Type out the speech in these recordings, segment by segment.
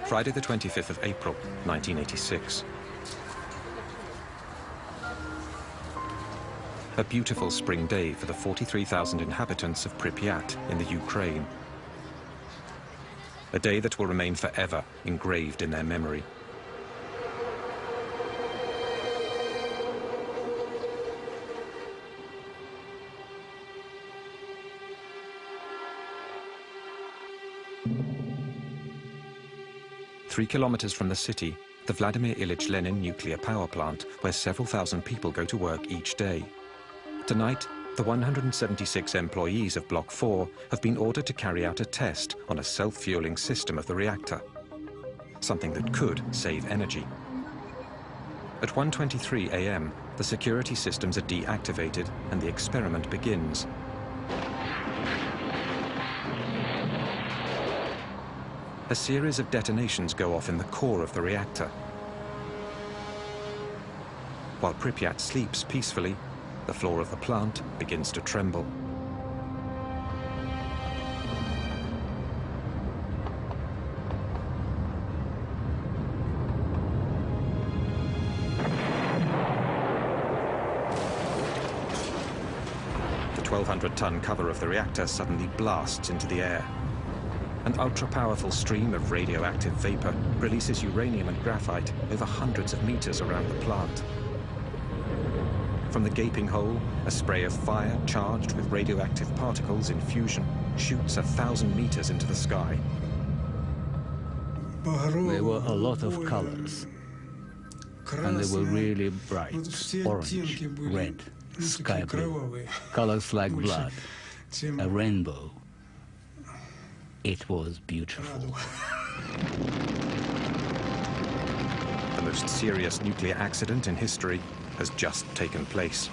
Friday the 25th of April, 1986. A beautiful spring day for the 43,000 inhabitants of Pripyat in the Ukraine. A day that will remain forever engraved in their memory. Three kilometers from the city, the Vladimir Ilyich Lenin nuclear power plant, where several thousand people go to work each day. Tonight, the 176 employees of Block 4 have been ordered to carry out a test on a self-fueling system of the reactor, something that could save energy. At 1:23 a.m., the security systems are deactivated and the experiment begins. A series of detonations go off in the core of the reactor. While Pripyat sleeps peacefully, the floor of the plant begins to tremble. The 1,200-ton cover of the reactor suddenly blasts into the air. An ultra-powerful stream of radioactive vapor releases uranium and graphite over hundreds of meters around the plant. From the gaping hole, a spray of fire charged with radioactive particles in fusion shoots 1,000 meters into the sky. There were a lot of colors, and they were really bright: orange, red, sky blue, colors like blood, a rainbow. It was beautiful. The most serious nuclear accident in history has just taken place.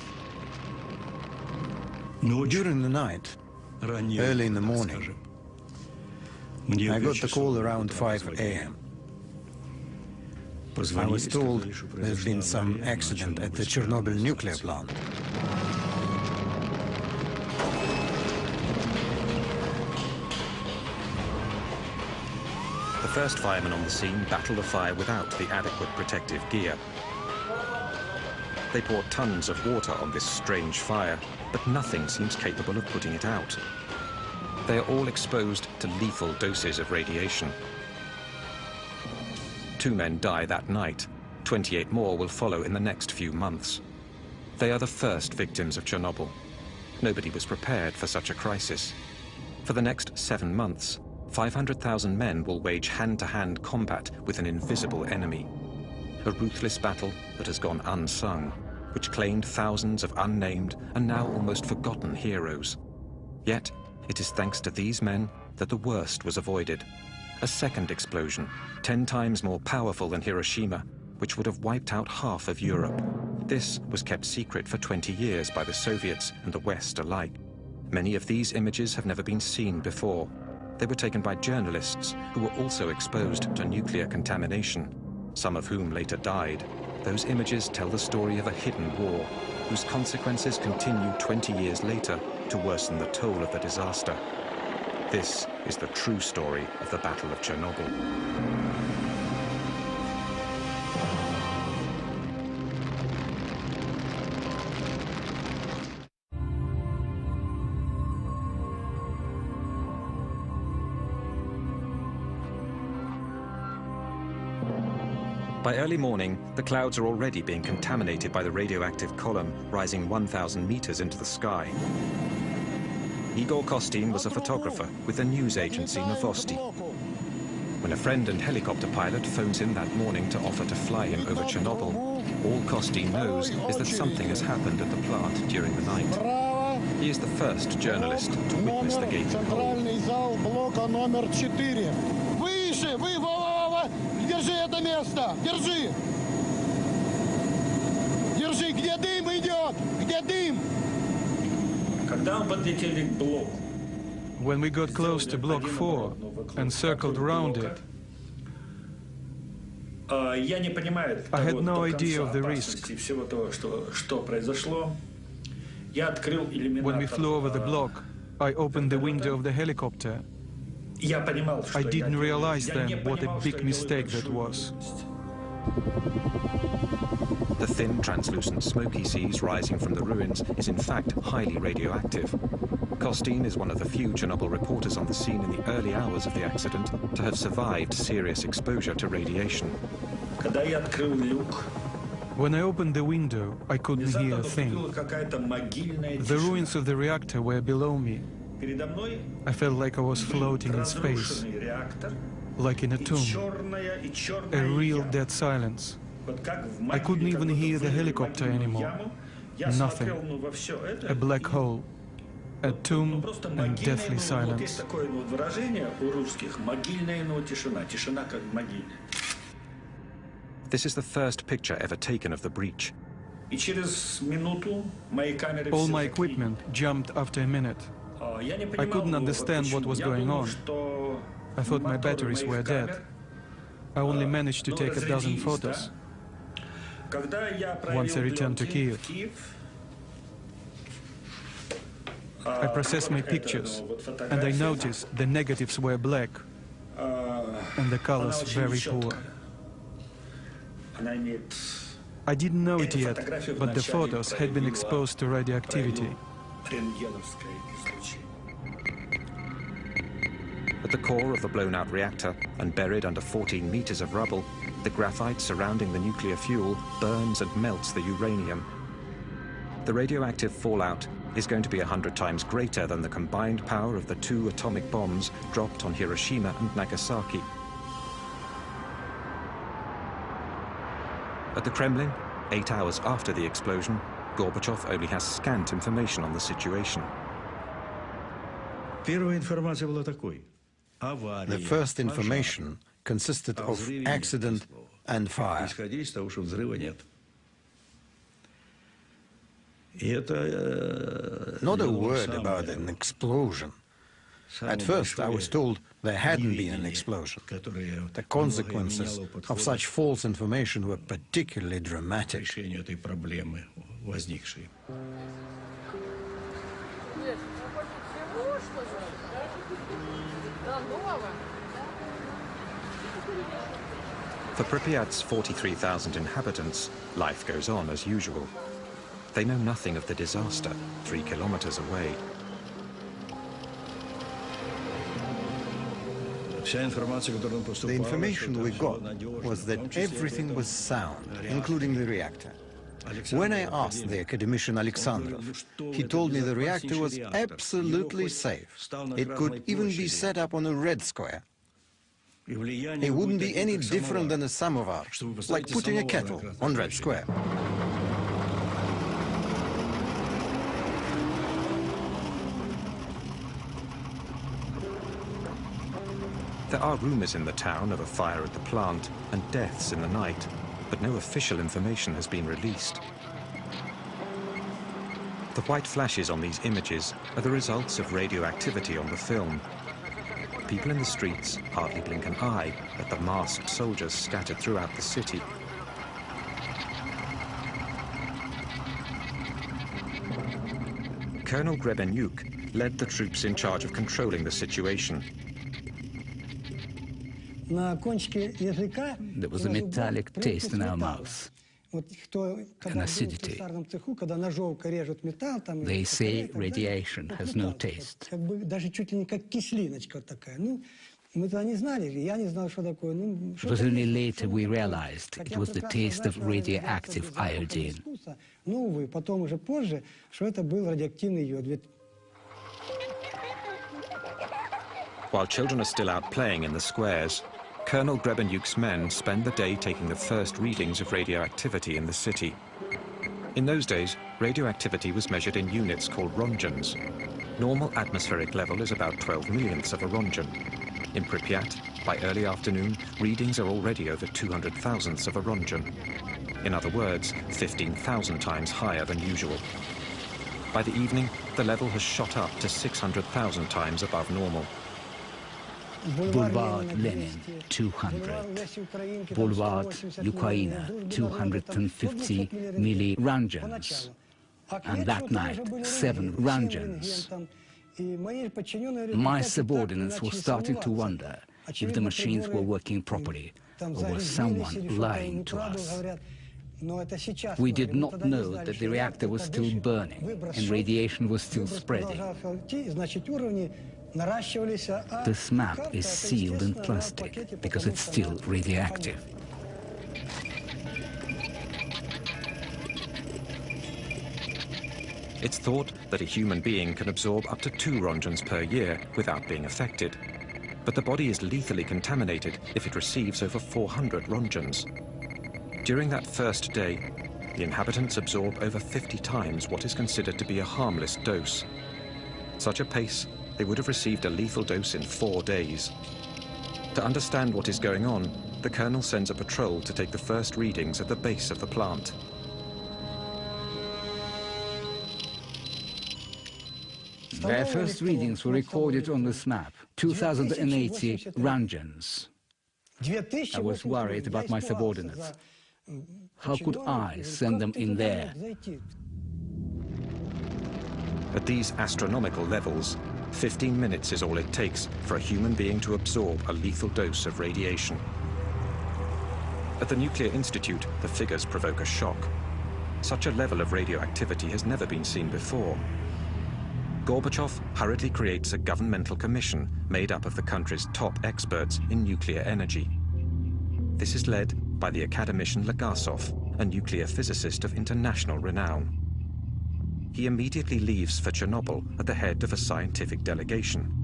During the night, early in the morning, I got the call around 5 a.m. I was told there's been some accident at the Chernobyl nuclear plant. The first firemen on the scene battle the fire without the adequate protective gear. They pour tons of water on this strange fire, but nothing seems capable of putting it out. They are all exposed to lethal doses of radiation. 2 men die that night. 28 more will follow in the next few months. They are the first victims of Chernobyl. Nobody was prepared for such a crisis. For the next 7 months, 500,000 men will wage hand-to-hand combat with an invisible enemy. A ruthless battle that has gone unsung, which claimed thousands of unnamed and now almost forgotten heroes. Yet, it is thanks to these men that the worst was avoided. A second explosion, 10 times more powerful than Hiroshima, which would have wiped out half of Europe. This was kept secret for 20 years by the Soviets and the West alike. Many of these images have never been seen before. They were taken by journalists who were also exposed to nuclear contamination, some of whom later died. Those images tell the story of a hidden war, whose consequences continue 20 years later to worsen the toll of the disaster. This is the true story of the Battle of Chernobyl. By early morning, the clouds are already being contaminated by the radioactive column rising 1,000 meters into the sky. Igor Kostin was a photographer with the news agency Novosti. When a friend and helicopter pilot phones him that morning to offer to fly him over Chernobyl, all Kostin knows is that something has happened at the plant during the night. He is the first journalist to witness the gaping hole. Держи это место! Держи! Держи! Где дым идет? Где дым? Когда мы подлетели к блоку, When we got close to Block 4 and circled around it, я не понимаю I had того no до idea конца of the опасности risk. всего того, что произошло. Я открыл иллюминатор. When we flew over the block, I opened the window of the helicopter I didn't realize then what a big mistake that was. The thin, translucent smoke he sees rising from the ruins is in fact highly radioactive. Costin is one of the few Chernobyl reporters on the scene in the early hours of the accident to have survived serious exposure to radiation. When I opened the window, I couldn't hear a thing. The ruins of the reactor were below me. I felt like I was floating in space, like in a tomb, a real dead silence. I couldn't even hear the helicopter anymore. Nothing. A black hole, a tomb, and deathly silence. This is the first picture ever taken of the breach. All my equipment jumped after a minute. I couldn't understand what was going on. I thought my batteries were dead. I only managed to take a dozen photos. Once I returned to Kiev, I processed my pictures, and I noticed the negatives were black, and the colors very poor. I didn't know it yet, but the photos had been exposed to radioactivity. At the core of the blown-out reactor, and buried under 14 meters of rubble, the graphite surrounding the nuclear fuel burns and melts the uranium. The radioactive fallout is going to be 100 times greater than the combined power of the 2 atomic bombs dropped on Hiroshima and Nagasaki. At the Kremlin, 8 hours after the explosion, Gorbachev only has scant information on the situation. The first information consisted of accident and fire. Not a word about an explosion. At first, I was told there hadn't been an explosion. The consequences of such false information were particularly dramatic. For Pripyat's 43,000 inhabitants, life goes on as usual. They know nothing of the disaster 3 kilometers away. The information we got was that everything was sound, including the reactor. When I asked the academician Alexandrov, he told me the reactor was absolutely safe. It could even be set up on a red square. It wouldn't be any different than a samovar, like putting a kettle on red square. There are rumors in the town of a fire at the plant and deaths in the night, but no official information has been released. The white flashes on these images are the results of radioactivity on the film. People in the streets hardly blink an eye at the masked soldiers scattered throughout the city. Colonel Grebenyuk led the troops in charge of controlling the situation. There was a metallic taste in our mouths, an acidity. They say radiation has no taste. It was only later we realized it was the taste of radioactive iodine. While children are still out playing in the squares, Colonel Grebenyuk's men spend the day taking the first readings of radioactivity in the city. In those days, radioactivity was measured in units called rongens. Normal atmospheric level is about 12 millionths of a rongen. In Pripyat, by early afternoon, readings are already over 200 thousandths of a rongen. In other words, 15,000 times higher than usual. By the evening, the level has shot up to 600,000 times above normal. Boulevard Lenin, 200. Boulevard Ukraina, 250 milli-rongens. And that night, 7 rongens. My subordinates were starting to wonder if the machines were working properly or was someone lying to us. We did not know that the reactor was still burning and radiation was still spreading. This map is sealed in plastic because it's still radioactive. It's thought that a human being can absorb up to 2 rongens per year without being affected. But the body is lethally contaminated if it receives over 400 rongens. During that first day, the inhabitants absorb over 50 times what is considered to be a harmless dose. Such a pace, they would have received a lethal dose in 4 days. To understand what is going on, the colonel sends a patrol to take the first readings at the base of the plant. Their first readings were recorded on this map, 2080 rongens. I was worried about my subordinates. How could I send them in there? At these astronomical levels, 15 minutes is all it takes for a human being to absorb a lethal dose of radiation. At the Nuclear Institute, the figures provoke a shock. Such a level of radioactivity has never been seen before. Gorbachev hurriedly creates a governmental commission made up of the country's top experts in nuclear energy. This is led by the academician Legasov, a nuclear physicist of international renown. He immediately leaves for Chernobyl at the head of a scientific delegation.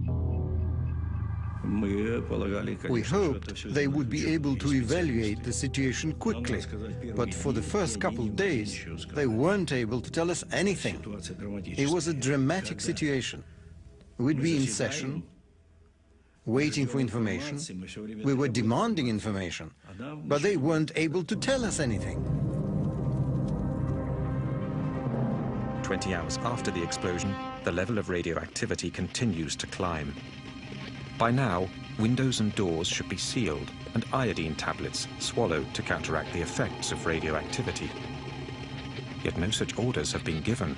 We hoped they would be able to evaluate the situation quickly, but for the first couple of days, they weren't able to tell us anything. It was a dramatic situation. We'd be in session, waiting for information. We were demanding information, but they weren't able to tell us anything. 20 hours after the explosion, the level of radioactivity continues to climb. By now, windows and doors should be sealed and iodine tablets swallowed to counteract the effects of radioactivity. Yet no such orders have been given.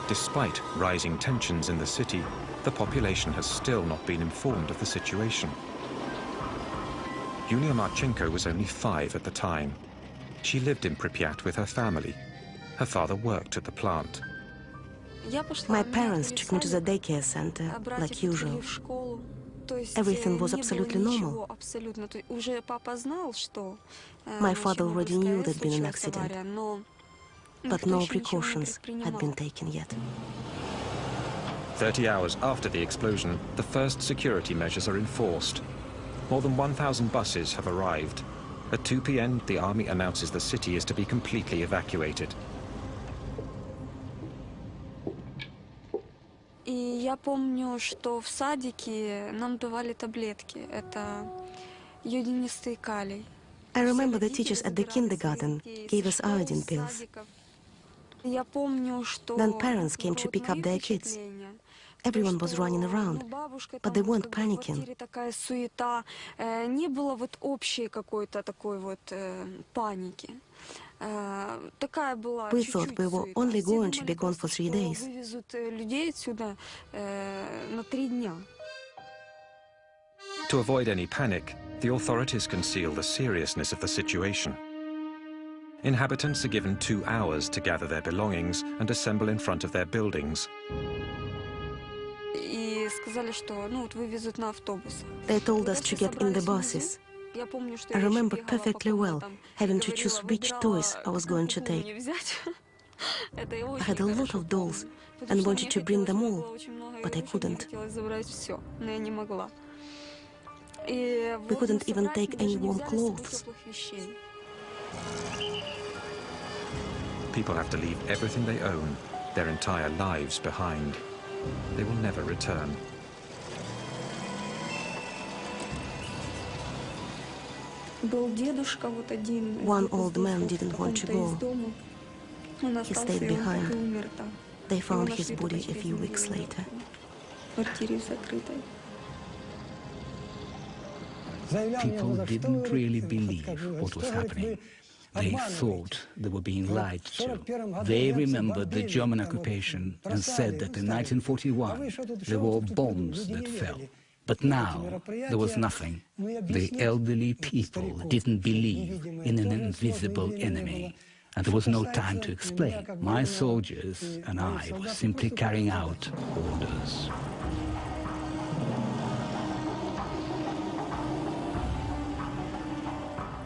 Despite rising tensions in the city, the population has still not been informed of the situation. Yulia Marchenko was only 5 at the time. She lived in Pripyat with her family. Her father worked at the plant. My parents took me to the daycare center, like usual. Everything was absolutely normal. My father already knew there'd been an accident, but no precautions had been taken yet. 30 hours after the explosion, the first security measures are enforced. More than 1,000 buses have arrived. At 2 p.m., the army announces the city is to be completely evacuated. Я помню, что в садике нам давали таблетки. Это йодинистый калий. I remember the teachers at the kindergarten gave us iodine pills. Then parents came to pick up their kids. Everyone was running around, but they weren't panicking. Не было вот общей какой-то такой вот паники. We thought we were only going to be gone for 3 days. To avoid any panic, the authorities conceal the seriousness of the situation. Inhabitants are given 2 hours to gather their belongings and assemble in front of their buildings. They told us to get in the buses. I remember perfectly well having to choose which toys I was going to take. I had a lot of dolls and wanted to bring them all, but I couldn't. We couldn't even take any warm clothes. People have to leave everything they own, their entire lives behind. They will never return. One old man didn't want to go. He stayed behind. They found his body a few weeks later. People didn't really believe what was happening. They thought they were being lied to. They remembered the German occupation and said that in 1941 there were bombs that fell. But now there was nothing. The elderly people didn't believe in an invisible enemy. And there was no time to explain. My soldiers and I were simply carrying out orders.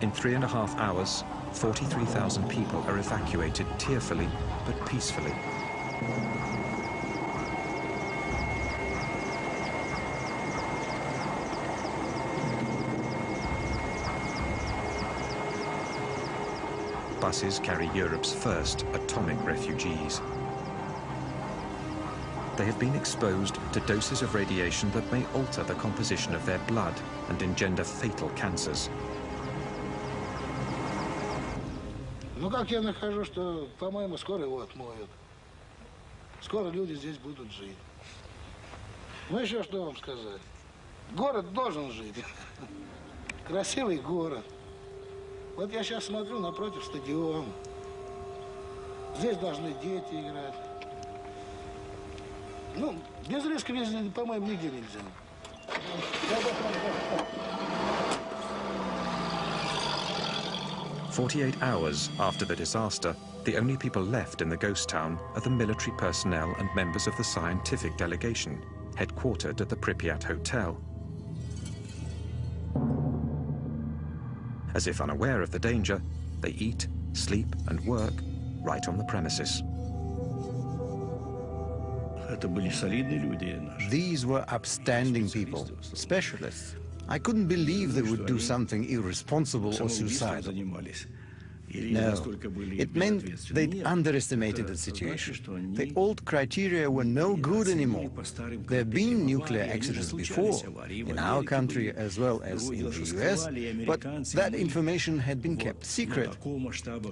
In 3.5 hours, 43,000 people are evacuated tearfully but peacefully. Buses carry Europe's first atomic refugees. They have been exposed to doses of radiation that may alter the composition of their blood and engender fatal cancers. Ну как я нахожу, что, по-моему, скоро его отмоют. Скоро люди здесь будут жить. Ну еще что вам сказать? Город должен жить. Красивый город. Вот я сейчас смотрю напротив стадиона. Здесь должны дети играть. Ну, без риска везде, по-моему, нигде нельзя. 48 hours after the disaster, the only people left in the ghost town are the military personnel and members of the scientific delegation, headquartered at the Pripyat Hotel. As if unaware of the danger, they eat, sleep, and work right on the premises. These were upstanding people, specialists. I couldn't believe they would do something irresponsible or suicidal. No, it meant they'd underestimated the situation. The old criteria were no good anymore. There have been nuclear accidents before, in our country as well as in the US, but that information had been kept secret.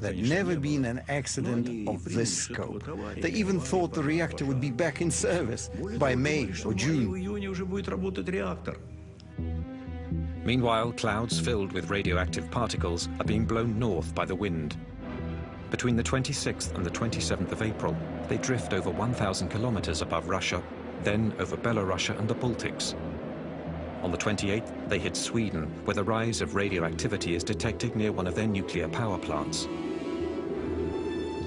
There'd never been an accident of this scope. They even thought the reactor would be back in service by May or June. Meanwhile, clouds filled with radioactive particles are being blown north by the wind. Between the 26th and the 27th of April, they drift over 1,000 kilometers above Russia, then over Belarus and the Baltics. On the 28th, they hit Sweden, where the rise of radioactivity is detected near one of their nuclear power plants.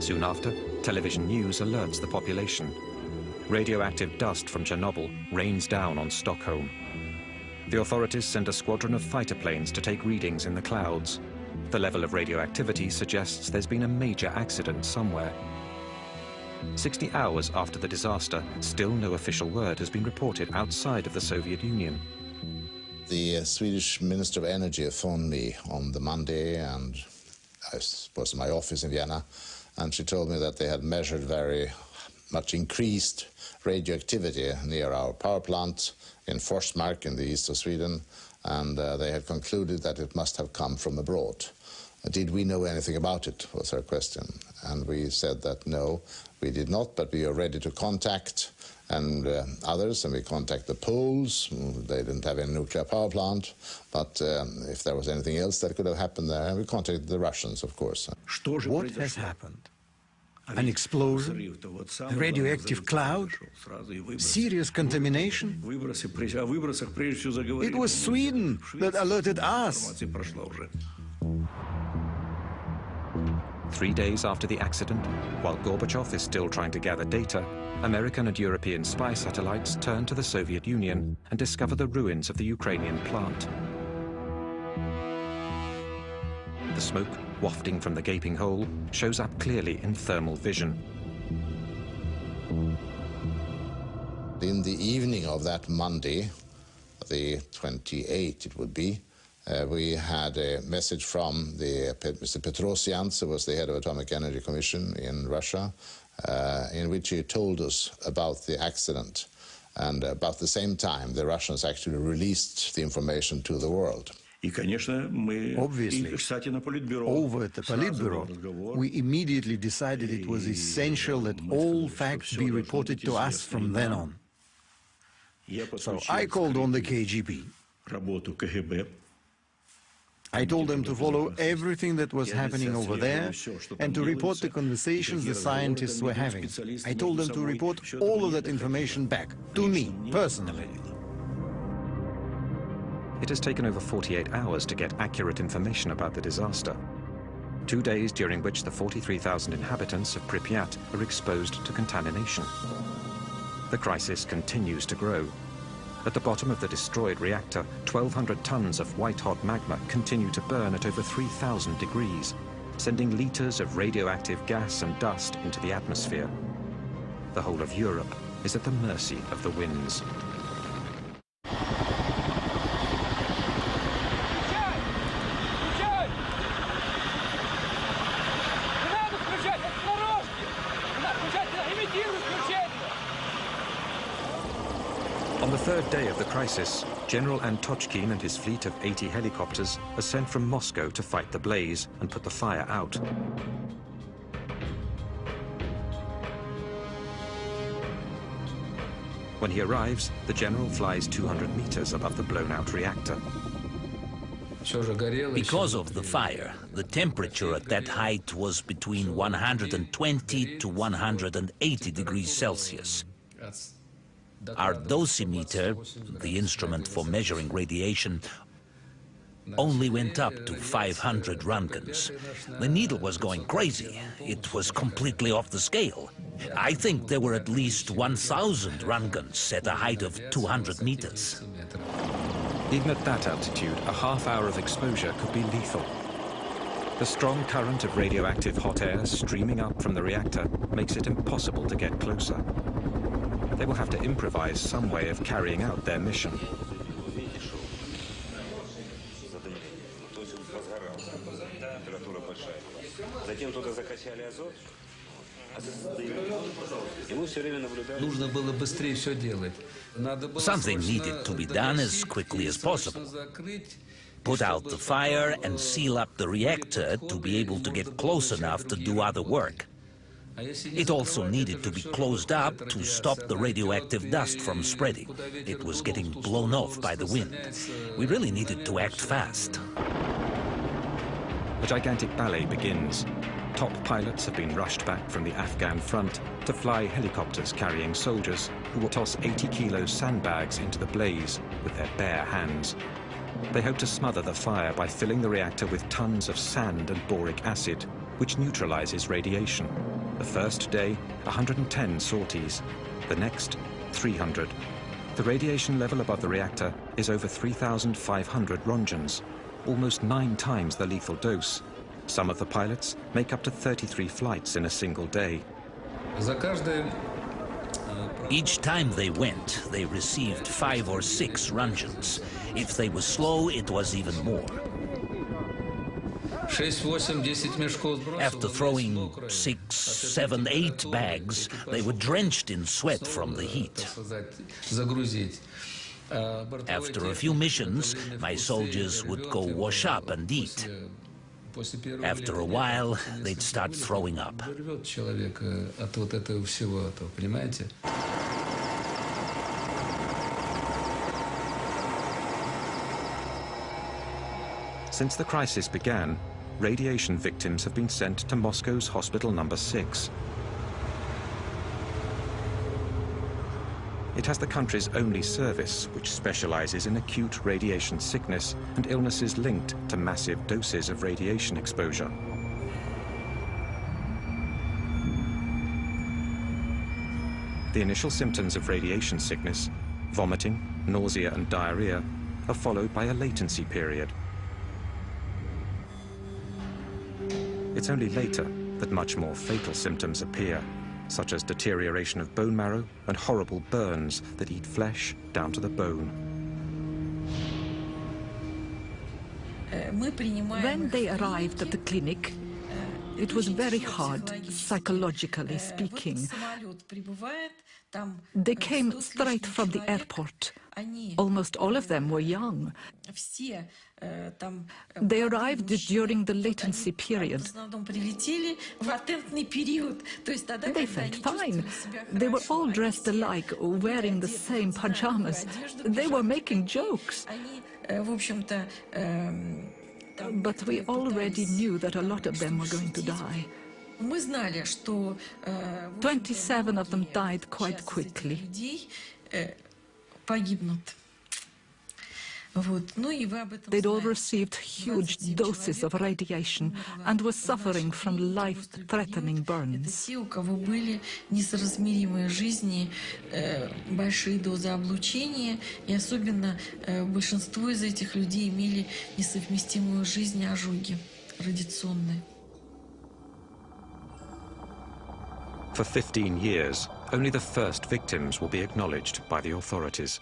Soon after, television news alerts the population. Radioactive dust from Chernobyl rains down on Stockholm. The authorities send a squadron of fighter planes to take readings in the clouds. The level of radioactivity suggests there's been a major accident somewhere. 60 hours after the disaster, still no official word has been reported outside of the Soviet Union. The Swedish Minister of Energy phoned me on the Monday, and I was in my office in Vienna, and she told me that they had measured very much increased radioactivity near our power plant in Forsmark in the east of Sweden, and they had concluded that it must have come from abroad. Did we know anything about it, was her question. And we said that no, we did not, but we are ready to contact others, and we contact the Poles. They didn't have any nuclear power plant, but if there was anything else that could have happened there, we contacted the Russians, of course. What has happened? An explosion? A radioactive cloud? Serious contamination? It was Sweden that alerted us. 3 days after the accident, while Gorbachev is still trying to gather data, American and European spy satellites turn to the Soviet Union and discover the ruins of the Ukrainian plant. The smoke, wafting from the gaping hole, shows up clearly in thermal vision. In the evening of that Monday, the 28th it would be, we had a message from Mr. Petrosian, who was the head of Atomic Energy Commission in Russia, in which he told us about the accident. And about the same time, the Russians actually released the information to the world. Obviously, over at the Politburo, we immediately decided it was essential that all facts be reported to us from then on. So I called on the KGB. I told them to follow everything that was happening over there and to report the conversations the scientists were having. I told them to report all of that information back, to me, personally. It has taken over 48 hours to get accurate information about the disaster. 2 days during which the 43,000 inhabitants of Pripyat are exposed to contamination. The crisis continues to grow. At the bottom of the destroyed reactor, 1,200 tons of white-hot magma continue to burn at over 3,000 degrees, sending liters of radioactive gas and dust into the atmosphere. The whole of Europe is at the mercy of the winds. On the third day of the crisis, General Antochkin and his fleet of 80 helicopters are sent from Moscow to fight the blaze and put the fire out. When he arrives, the general flies 200 meters above the blown-out reactor. Because of the fire, the temperature at that height was between 120 to 180 degrees Celsius. Our dosimeter, the instrument for measuring radiation, only went up to 500 Röntgens. The needle was going crazy. It was completely off the scale. I think there were at least 1,000 Röntgens at a height of 200 meters. Even at that altitude, a half-hour of exposure could be lethal. The strong current of radioactive hot air streaming up from the reactor makes it impossible to get closer. They will have to improvise some way of carrying out their mission. Something needed to be done as quickly as possible. Put out the fire and seal up the reactor to be able to get close enough to do other work. It also needed to be closed up to stop the radioactive dust from spreading. It was getting blown off by the wind. We really needed to act fast. The gigantic ballet begins. Top pilots have been rushed back from the Afghan front to fly helicopters carrying soldiers who will toss 80-kilo sandbags into the blaze with their bare hands. They hope to smother the fire by filling the reactor with tons of sand and boric acid, which neutralizes radiation. The first day, 110 sorties. The next, 300. The radiation level above the reactor is over 3,500 Röntgens, almost 9 times the lethal dose. Some of the pilots make up to 33 flights in a single day. Each time they went, they received 5 or 6 Röntgens. If they were slow, it was even more. After throwing 6, 7, 8 bags, they were drenched in sweat from the heat. After a few missions, my soldiers would go wash up and eat. After a while, they'd start throwing up. Since the crisis began, radiation victims have been sent to Moscow's Hospital No. 6. It has the country's only service, which specializes in acute radiation sickness and illnesses linked to massive doses of radiation exposure. The initial symptoms of radiation sickness, vomiting, nausea and diarrhea, are followed by a latency period. It's only later that much more fatal symptoms appear, such as deterioration of bone marrow and horrible burns that eat flesh down to the bone. When they arrived at the clinic, it was very hard, psychologically speaking. They came straight from the airport. Almost all of them were young. They arrived during the latency period. They felt fine. They were all dressed alike, wearing the same pajamas. They were making jokes. But we already knew that a lot of them were going to die. 27 of them died quite quickly. They'd all received huge doses of radiation and were suffering from life-threatening burns. Большие дозы облучения, и особенно большинство из этих людей имели несовместимую с жизнью ожоги радиационные. For 15 years, only the first victims will be acknowledged by the authorities.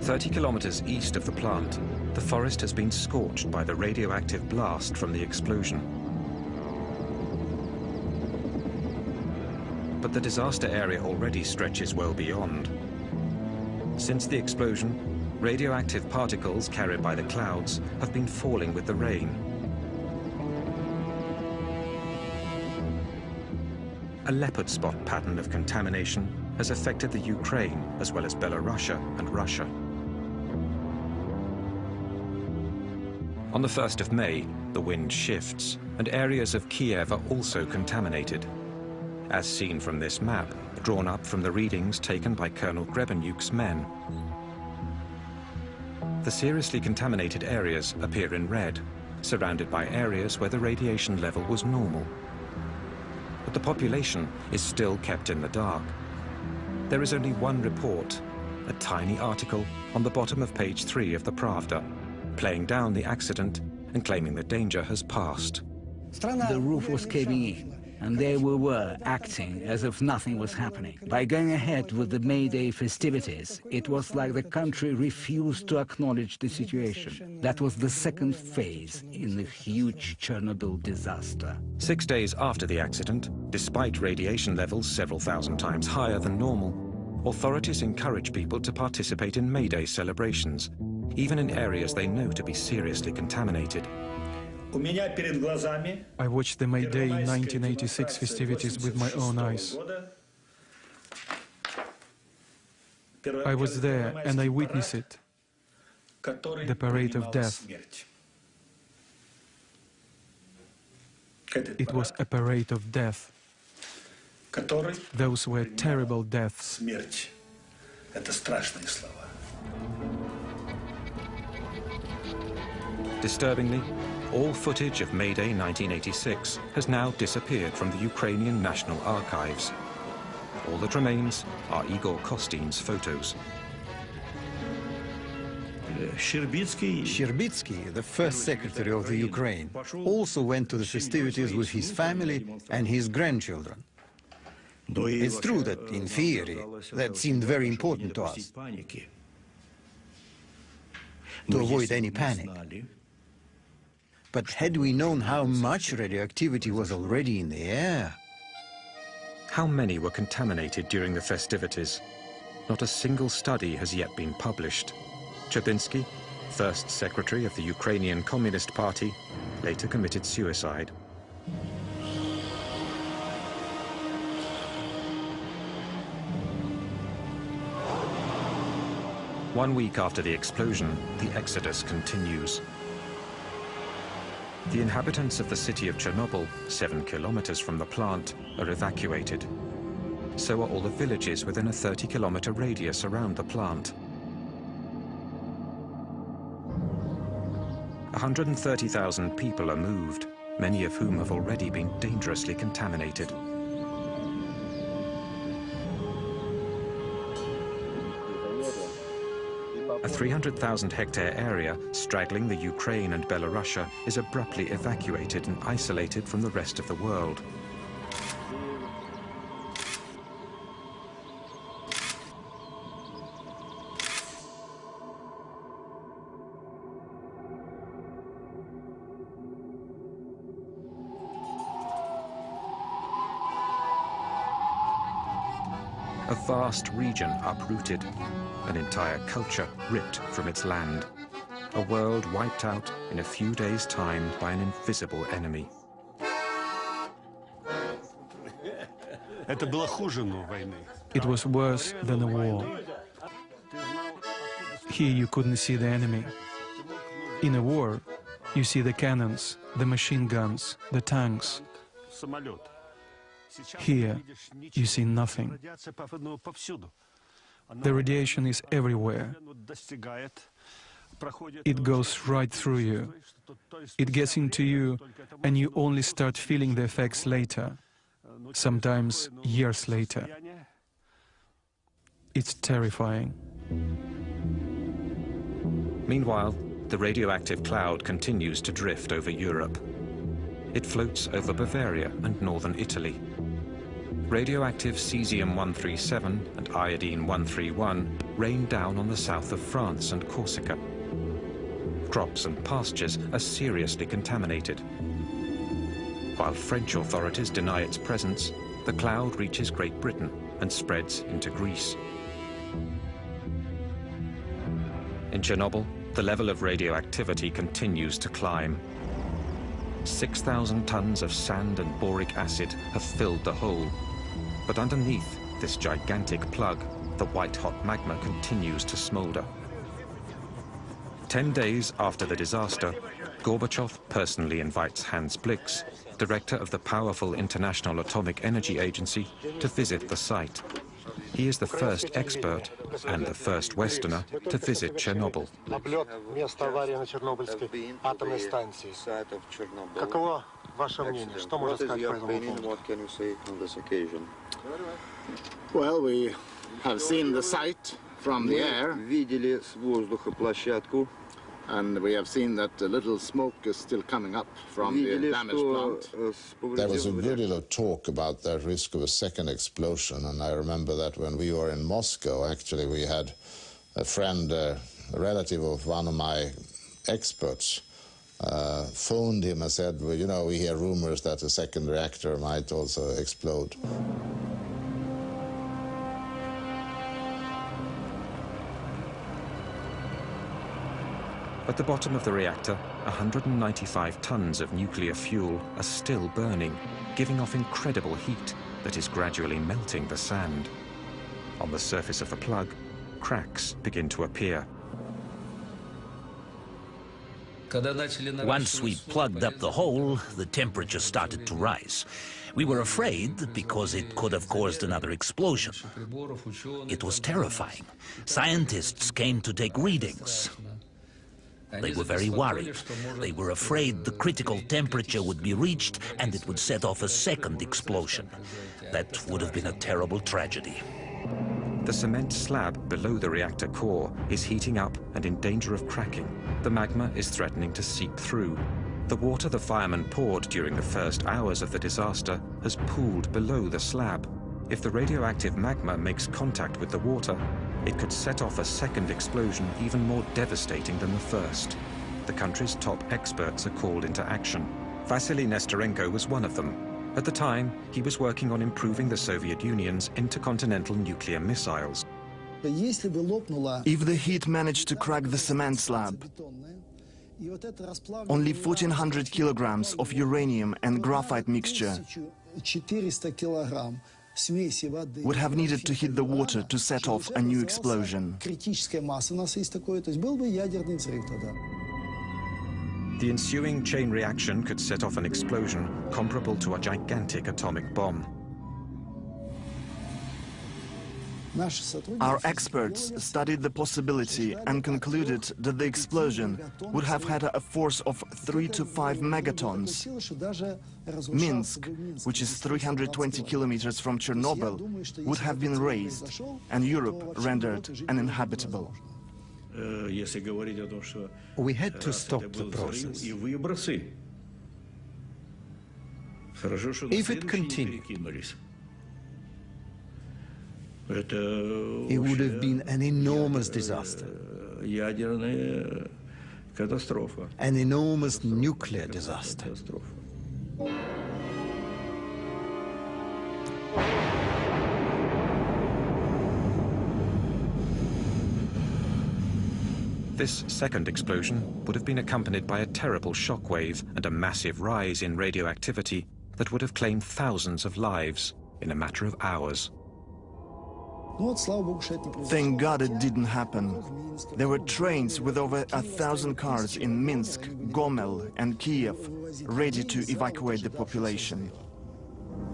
"30 kilometers east of the plant, the forest has been scorched by the radioactive blast from the explosion. But the disaster area already stretches well beyond. Since the explosion, radioactive particles carried by the clouds have been falling with the rain. A leopard spot pattern of contamination has affected the Ukraine as well as Belarus and Russia. On the 1st of May, the wind shifts, and areas of Kiev are also contaminated. As seen from this map, drawn up from the readings taken by Colonel Grebenyuk's men. The seriously contaminated areas appear in red, surrounded by areas where the radiation level was normal. But the population is still kept in the dark. There is only one report, a tiny article on the bottom of page 3 of the Pravda, playing down the accident and claiming the danger has passed. The roof was caving in, and there we were acting as if nothing was happening. By going ahead with the May Day festivities, it was like the country refused to acknowledge the situation. That was the second phase in the huge Chernobyl disaster. 6 days after the accident, despite radiation levels several thousand times higher than normal, authorities encourage people to participate in May Day celebrations, even in areas they know to be seriously contaminated. I watched the May Day 1986 festivities with my own eyes. I was there and I witnessed it. The parade of death. It was a parade of death. Those were terrible deaths. Disturbingly, all footage of May Day 1986 has now disappeared from the Ukrainian National Archives. All that remains are Igor Kostyn's photos. Sherbitsky, the first secretary of the Ukraine, also went to the festivities with his family and his grandchildren. It's true that, in theory, that seemed very important to us, to avoid any panic. But had we known how much radioactivity was already in the air? How many were contaminated during the festivities? Not a single study has yet been published. Cherbinsky, first secretary of the Ukrainian Communist Party, later committed suicide. One week after the explosion, the exodus continues. The inhabitants of the city of Chernobyl, 7 kilometers from the plant, are evacuated. So are all the villages within a 30-kilometer radius around the plant. 130,000 people are moved, many of whom have already been dangerously contaminated. A 300,000-hectare area straddling the Ukraine and Belarus is abruptly evacuated and isolated from the rest of the world. A vast region uprooted, an entire culture ripped from its land, a world wiped out in a few days' time by an invisible enemy. It was worse than a war. Here you couldn't see the enemy. In a war, you see the cannons, the machine guns, the tanks. Here, you see nothing. The radiation is everywhere. It goes right through you. It gets into you, and you only start feeling the effects later, sometimes years later. It's terrifying. Meanwhile, the radioactive cloud continues to drift over Europe. It floats over Bavaria and northern Italy. Radioactive cesium-137 and iodine-131 rain down on the south of France and Corsica. Crops and pastures are seriously contaminated. While French authorities deny its presence, the cloud reaches Great Britain and spreads into Greece. In Chernobyl, the level of radioactivity continues to climb. 6,000 tons of sand and boric acid have filled the hole. But underneath this gigantic plug, the white-hot magma continues to smolder. 10 days after the disaster, Gorbachev personally invites Hans Blix, director of the powerful International Atomic Energy Agency, to visit the site. He is the first expert and the first Westerner to visit Chernobyl. What can you say on this occasion? Well, we have seen the site from the air, and we have seen that a little smoke is still coming up from the damaged plant. There was a good deal of talk about the risk of a second explosion, and I remember that when we were in Moscow, actually, we had a friend, a relative of one of my experts, phoned him and said, well, you know, we hear rumors that a second reactor might also explode. At the bottom of the reactor, 195 tons of nuclear fuel are still burning, giving off incredible heat that is gradually melting the sand. On the surface of the plug, cracks begin to appear. Once we plugged up the hole, the temperature started to rise. We were afraid because it could have caused another explosion. It was terrifying. Scientists came to take readings. They were very worried. They were afraid the critical temperature would be reached and it would set off a second explosion. That would have been a terrible tragedy. The cement slab below the reactor core is heating up and in danger of cracking. The magma is threatening to seep through. The water the firemen poured during the first hours of the disaster has pooled below the slab. If the radioactive magma makes contact with the water, it could set off a second explosion even more devastating than the first. The country's top experts are called into action. Vasily Nestorenko was one of them. At the time, he was working on improving the Soviet Union's intercontinental nuclear missiles. If the heat managed to crack the cement slab, only 1,400 kilograms of uranium and graphite mixture would have needed to hit the water to set off a new explosion. The ensuing chain reaction could set off an explosion comparable to a gigantic atomic bomb. Our experts studied the possibility and concluded that the explosion would have had a force of 3 to 5 megatons. Minsk, which is 320 kilometers from Chernobyl, would have been razed and Europe rendered uninhabitable. We had to stop the process. If it continued, it would have been an enormous disaster. An enormous nuclear disaster. This second explosion would have been accompanied by a terrible shockwave and a massive rise in radioactivity that would have claimed thousands of lives in a matter of hours. Thank God it didn't happen. There were trains with over 1,000 cars in Minsk, Gomel and Kiev, ready to evacuate the population.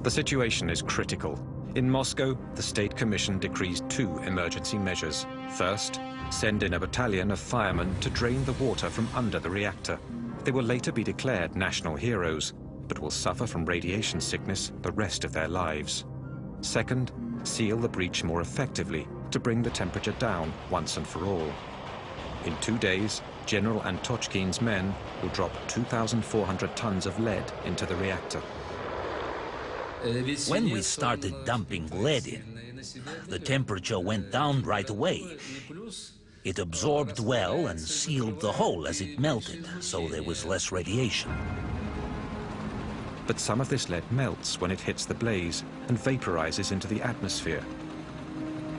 The situation is critical. In Moscow, the State Commission decrees 2 emergency measures. First, send in a battalion of firemen to drain the water from under the reactor. They will later be declared national heroes, but will suffer from radiation sickness the rest of their lives. Second, seal the breach more effectively to bring the temperature down once and for all. In 2 days, General Antochkin's men will drop 2,400 tons of lead into the reactor. When we started dumping lead in, the temperature went down right away. It absorbed well and sealed the hole as it melted, so there was less radiation. But some of this lead melts when it hits the blaze and vaporizes into the atmosphere.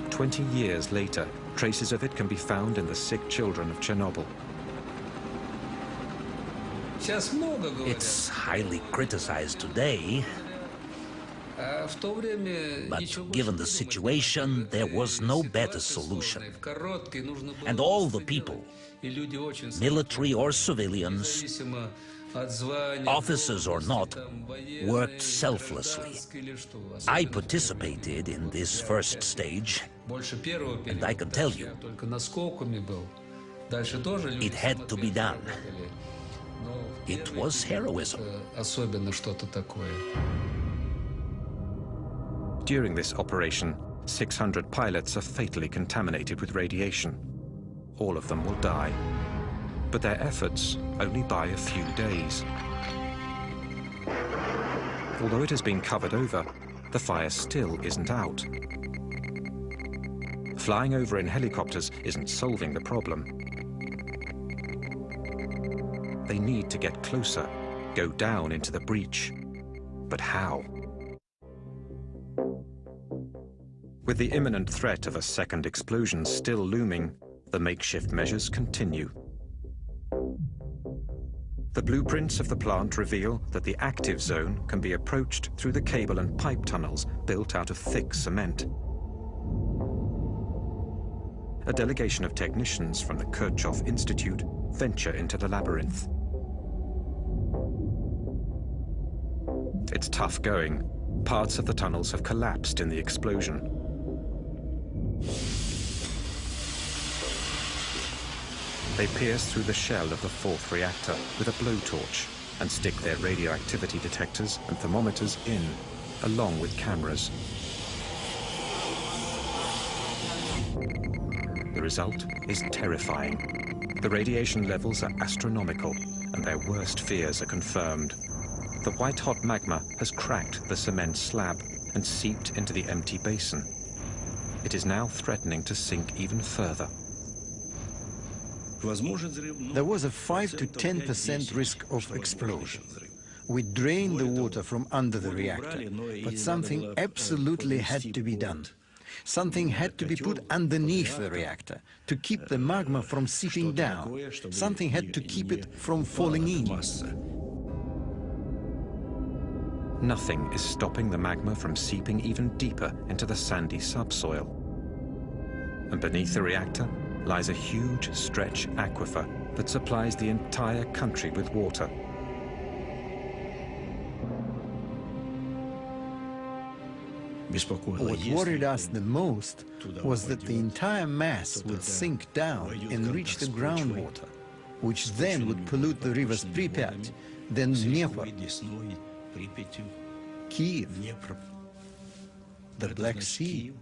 20 years later, traces of it can be found in the sick children of Chernobyl. It's highly criticized today, but given the situation, there was no better solution. And all the people, military or civilians, officers or not, worked selflessly. I participated in this first stage, and I can tell you, it had to be done. It was heroism. During this operation, 600 pilots are fatally contaminated with radiation. All of them will die. But their efforts only buy a few days. Although it has been covered over, the fire still isn't out. Flying over in helicopters isn't solving the problem. They need to get closer, go down into the breach. But how? With the imminent threat of a second explosion still looming, the makeshift measures continue. The blueprints of the plant reveal that the active zone can be approached through the cable and pipe tunnels built out of thick cement. A delegation of technicians from the Kirchhoff Institute venture into the labyrinth. It's tough going. Parts of the tunnels have collapsed in the explosion. They pierce through the shell of the 4th reactor with a blowtorch and stick their radioactivity detectors and thermometers in, along with cameras. The result is terrifying. The radiation levels are astronomical, and their worst fears are confirmed. The white-hot magma has cracked the cement slab and seeped into the empty basin. It is now threatening to sink even further. There was a 5 to 10% risk of explosion. We drained the water from under the reactor, but something absolutely had to be done. Something had to be put underneath the reactor to keep the magma from seeping down. Something had to keep it from falling in. Nothing is stopping the magma from seeping even deeper into the sandy subsoil. And beneath the reactor lies a huge stretch aquifer that supplies the entire country with water. What worried us the most was that the entire mass would sink down and reach the groundwater, which then would pollute the rivers Pripyat, then Dnieper, Kiev, the Black Sea.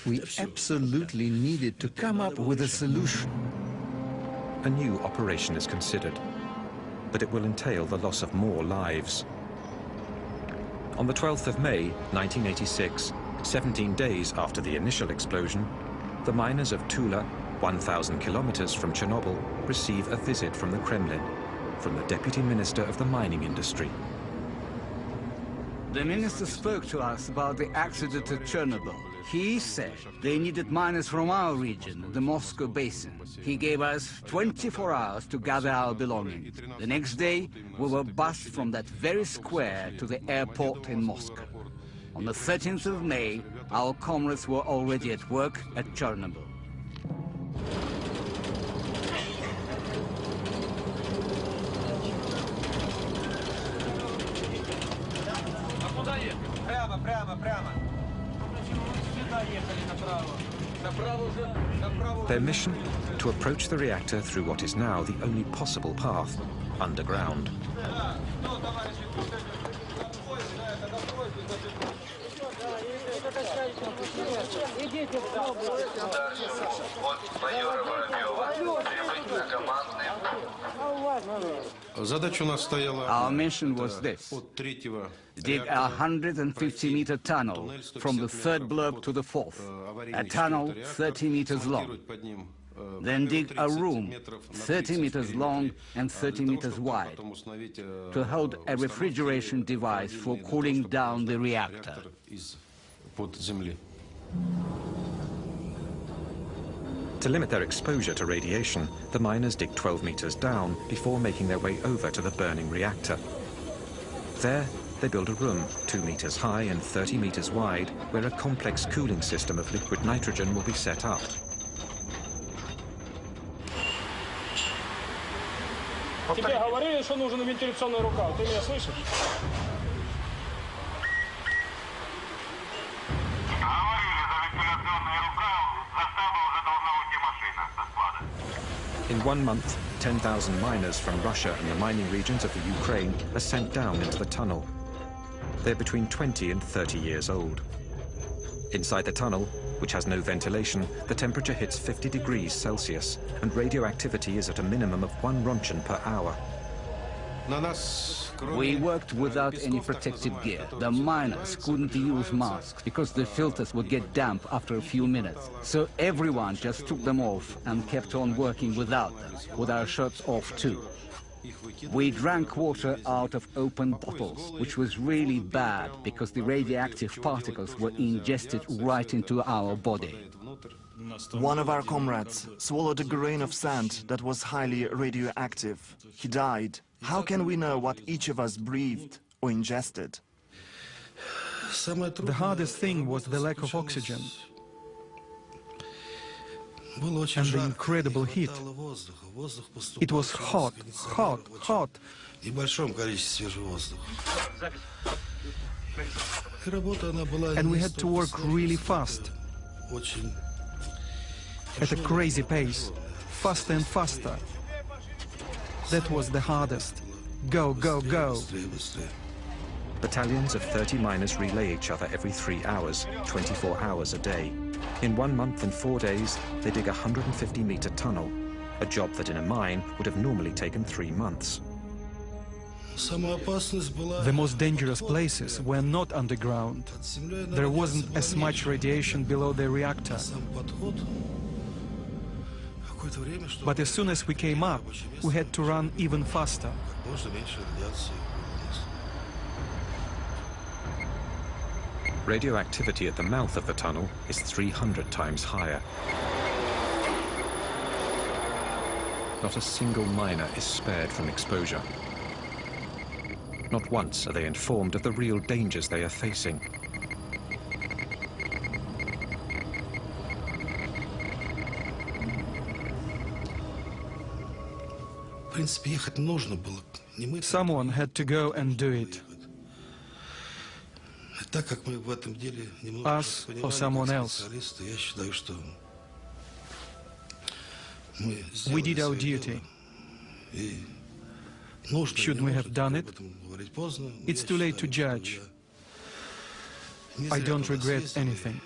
We absolutely needed to come up with a solution. A new operation is considered, but it will entail the loss of more lives. On the 12th of May, 1986, 17 days after the initial explosion, the miners of Tula, 1,000 kilometers from Chernobyl, receive a visit from the Kremlin, from the Deputy Minister of the Mining Industry. The minister spoke to us about the accident at Chernobyl. He said they needed miners from our region, the Moscow basin. He gave us 24 hours to gather our belongings. The next day, we were bused from that very square to the airport in Moscow. On the 13th of May, our comrades were already at work at Chernobyl. Their mission? To approach the reactor through what is now the only possible path, underground. Our mission was this: dig a 150-meter tunnel from the third block to the fourth, a tunnel 30 meters long. Then dig a room 30 meters long and 30 meters wide to hold a refrigeration device for cooling down the reactor. To limit their exposure to radiation, the miners dig 12 meters down before making their way over to the burning reactor. There, they build a room 2 meters high and 30 meters wide, where a complex cooling system of liquid nitrogen will be set up. Тебе говорили, что нужен вентиляционный рукав. Ты меня слышишь? In 1 month, 10,000 miners from Russia and the mining regions of the Ukraine are sent down into the tunnel. They're between 20 and 30 years old. Inside the tunnel, which has no ventilation, the temperature hits 50 degrees Celsius, and radioactivity is at a minimum of 1 rontgen per hour. We worked without any protective gear. The miners couldn't use masks because the filters would get damp after a few minutes. So everyone just took them off and kept on working without them, with our shirts off too. We drank water out of open bottles, which was really bad because the radioactive particles were ingested right into our body. One of our comrades swallowed a grain of sand that was highly radioactive. He died. How can we know what each of us breathed or ingested? The hardest thing was the lack of oxygen and the incredible heat. It was hot, hot, hot. And we had to work really fast, at a crazy pace, faster and faster. That was the hardest. Go, go, go. Battalions of 30 miners relay each other every 3 hours, 24 hours a day. In 1 month and 4 days, they dig a 150-meter tunnel, a job that in a mine would have normally taken 3 months. The most dangerous places were not underground. There wasn't as much radiation below the reactor. But as soon as we came up, we had to run even faster. Radioactivity at the mouth of the tunnel is 300 times higher. Not a single miner is spared from exposure. Not once are they informed of the real dangers they are facing. Someone had to go and do it. Us or someone else. We did our duty. Should we have done it? It's too late to judge. I don't regret anything.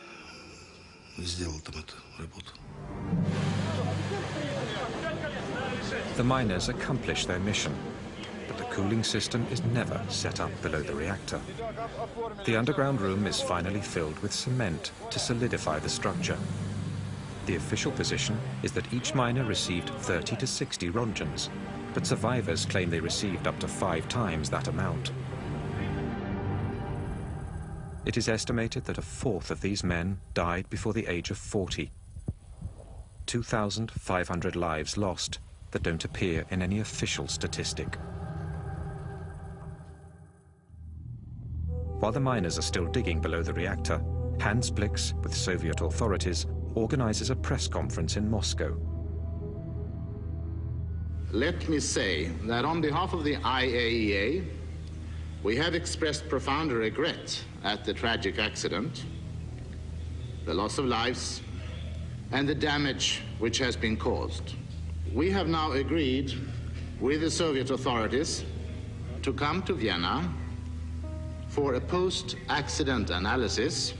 The miners accomplish their mission, but the cooling system is never set up below the reactor. The underground room is finally filled with cement to solidify the structure. The official position is that each miner received 30 to 60 rontgens, but survivors claim they received up to 5 times that amount. It is estimated that 1/4 of these men died before the age of 40. 2,500 lives lost that don't appear in any official statistic. While the miners are still digging below the reactor, Hans Blix, with Soviet authorities, organizes a press conference in Moscow. Let me say that on behalf of the IAEA, we have expressed profound regret at the tragic accident, the loss of lives, and the damage which has been caused. We have now agreed with the Soviet authorities to come to Vienna for a post-accident analysis.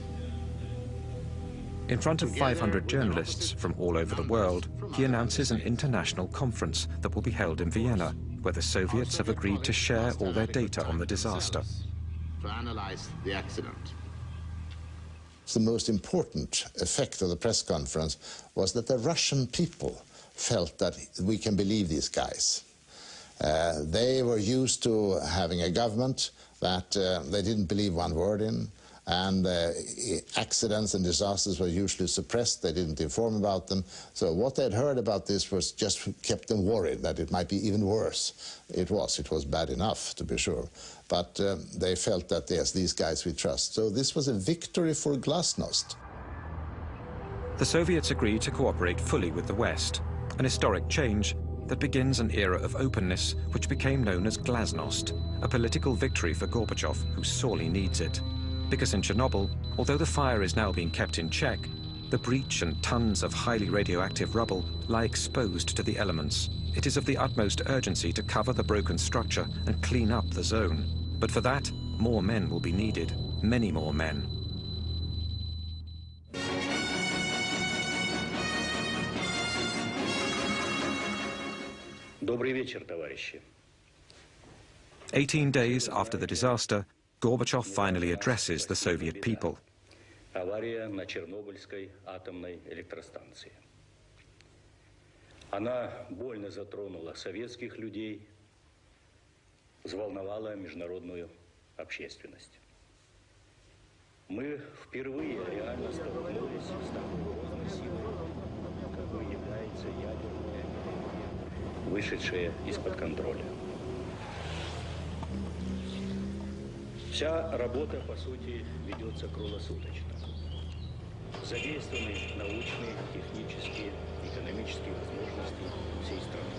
In front of 500 journalists from all over the world, he announces an international conference that will be held in Vienna, where the Soviets have agreed to share all their data on the disaster. To analyze the accident. The most important effect of the press conference was that the Russian people felt that we can believe these guys. They were used to having a government that they didn't believe one word in, and accidents and disasters were usually suppressed. They didn't inform about them. So what they'd heard about this was just kept them worried that it might be even worse. It was bad enough, to be sure. But they felt that, yes, these guys we trust. So this was a victory for glasnost. The Soviets agreed to cooperate fully with the West, an historic change that begins an era of openness which became known as glasnost, a political victory for Gorbachev, who sorely needs it. Because in Chernobyl, although the fire is now being kept in check, the breach and tons of highly radioactive rubble lie exposed to the elements. It is of the utmost urgency to cover the broken structure and clean up the zone. But for that, more men will be needed, many more men. Добрый вечер, товарищи. 18 days after the disaster, Gorbachev finally addresses the Soviet people. Авария на Чернобыльской атомной электростанции. Она больно затронула советских людей, взволновала международную общественность. Мы впервые реально столкнулись с такой грозной силой, какой является ядерная энергия, вышедшая из-под контроля. Вся работа, по сути, ведется круглосуточно. Задействованы научные, технические, экономические возможности всей страны.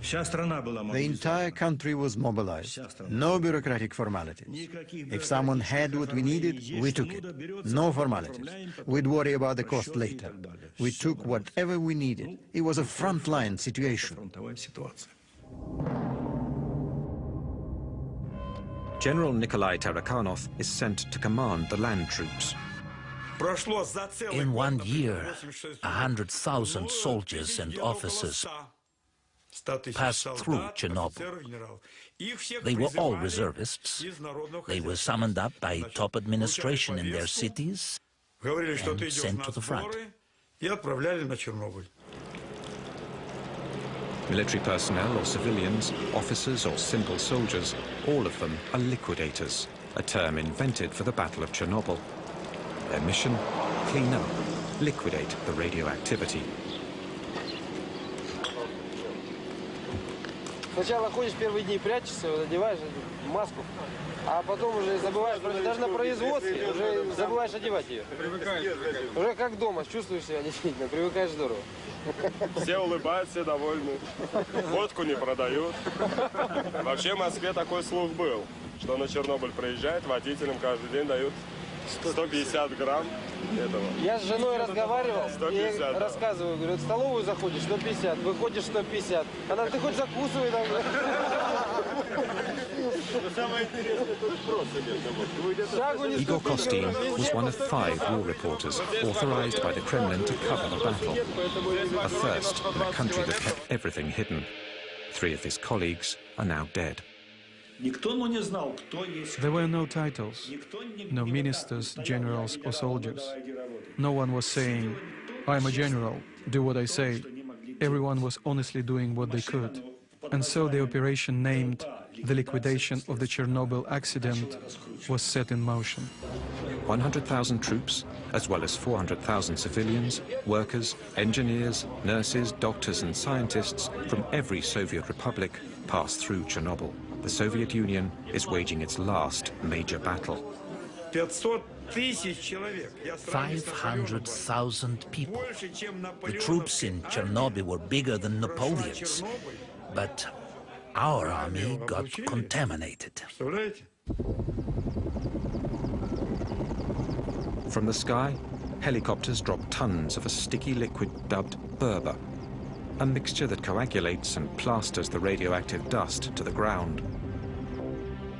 The entire country was mobilized. No bureaucratic formalities. If someone had what we needed, we took it. No formalities. We'd worry about the cost later. We took whatever we needed. It was a frontline situation. General Nikolai Tarakanov is sent to command the land troops. In 1 year, 100,000 soldiers and officers passed through Chernobyl. They were all reservists. They were summoned up by top administration in their cities and sent to the front. Military personnel or civilians, officers or simple soldiers, all of them are liquidators, a term invented for the Battle of Chernobyl. Their mission? Clean up, liquidate the radioactivity. Сначала ходишь первые дни, прячешься, одеваешь маску, а потом уже забываешь, даже на производстве уже забываешь одевать ее. Уже как дома, чувствуешь себя действительно, привыкаешь здорово. Все улыбаются, все довольны. Водку не продают. Вообще в Москве такой слух был, что на Чернобыль приезжает, водителям каждый день дают 150 грамм этого. Я с женой разговаривал, и рассказываю, говорю, в столовую заходишь 150, выходишь 150. Она, ты хоть закусывай там. Igor Kostin was one of 5 war reporters authorized by the Kremlin to cover the battle. A first in a country that kept everything hidden. 3 of his colleagues are now dead. There were no titles, no ministers, generals or soldiers. No one was saying, I'm a general, do what I say. Everyone was honestly doing what they could. And so the operation named the liquidation of the Chernobyl accident was set in motion. 100,000 troops, as well as 400,000 civilians, workers, engineers, nurses, doctors and scientists from every Soviet republic passed through Chernobyl. The Soviet Union is waging its last major battle. 500,000 people. The troops in Chernobyl were bigger than Napoleon's, but our army got contaminated. From the sky, helicopters dropped tons of a sticky liquid dubbed berber, a mixture that coagulates and plasters the radioactive dust to the ground.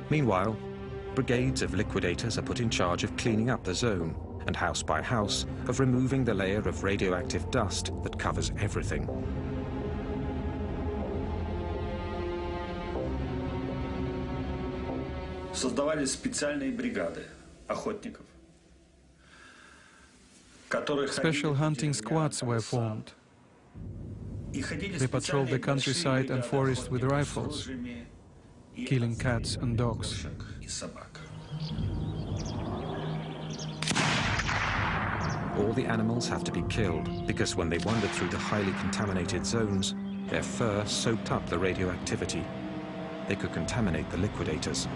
Meanwhile, brigades of liquidators are put in charge of cleaning up the zone, and house by house of removing the layer of radioactive dust that covers everything. Создавались специальные бригады охотников. Special hunting squads were formed. They patrolled the countryside and forest with rifles, killing cats and dogs. All the animals have to be killed because when they wandered through the highly contaminated zones, their fur soaked up the radioactivity. They could contaminate the liquidators.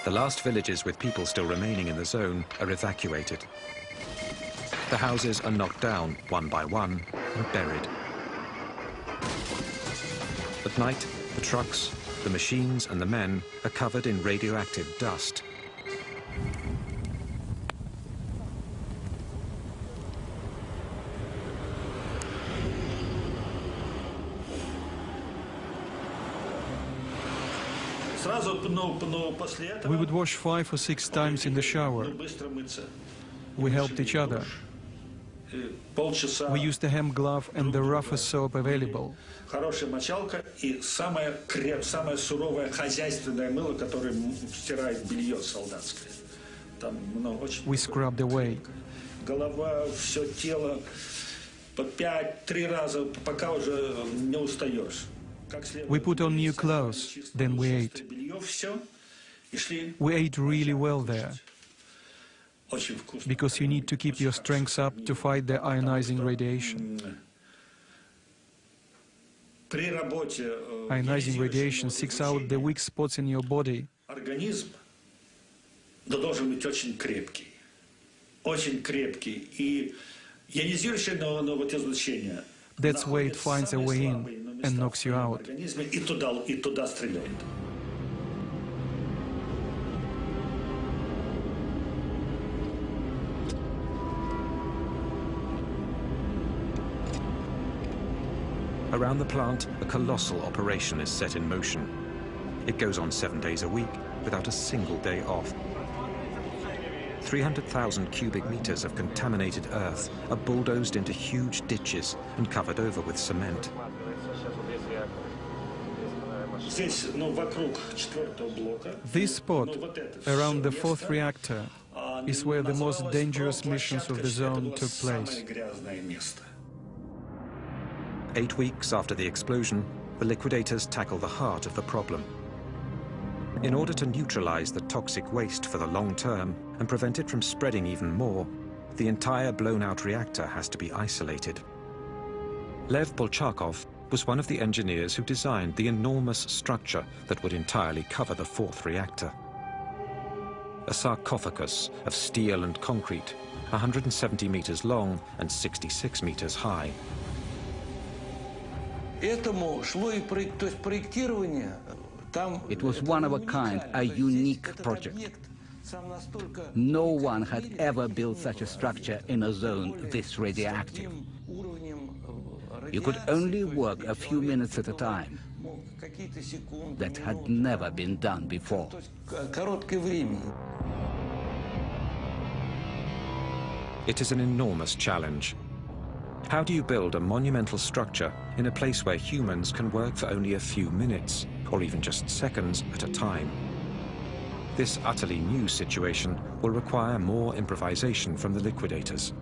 The last villages with people still remaining in the zone are evacuated. The houses are knocked down one by one and buried. At night, the trucks, the machines and the men are covered in radioactive dust. We would wash 5 or 6 times in the shower. We helped each other. We used the hemp glove and the roughest soap available. Хорошая мочалка и самое суровое хозяйственное мыло, которое стирает белье солдатское. Там очень. We scrubbed away. Голова, все тело по 5-3 раза, пока уже не устаешь. We put on new clothes, then we ate. We ate really well there, because you need to keep your strength up to fight the ionizing radiation. Ionizing radiation seeks out the weak spots in your body. Организм должен быть очень крепкий. Очень крепкий. И ионизирующее излучение. That's where it finds a way in and knocks you out. И туда стреляет. Around the plant, a colossal operation is set in motion. It goes on 7 days a week without a single day off. 300,000 cubic meters of contaminated earth are bulldozed into huge ditches and covered over with cement. This spot, around the 4th reactor, is where the most dangerous missions of the zone took place. 8 weeks after the explosion, the liquidators tackle the heart of the problem. In order to neutralize the toxic waste for the long term and prevent it from spreading even more, the entire blown-out reactor has to be isolated. Lev Bolchakov was one of the engineers who designed the enormous structure that would entirely cover the 4th reactor. A sarcophagus of steel and concrete, 170 meters long and 66 meters high. It was one of a kind, a unique project. No one had ever built such a structure in a zone this radioactive. You could only work a few minutes at a time. That had never been done before. It is an enormous challenge. How do you build a monumental structure in a place where humans can work for only a few minutes, or even just seconds at a time? This utterly new situation will require more improvisation from the liquidators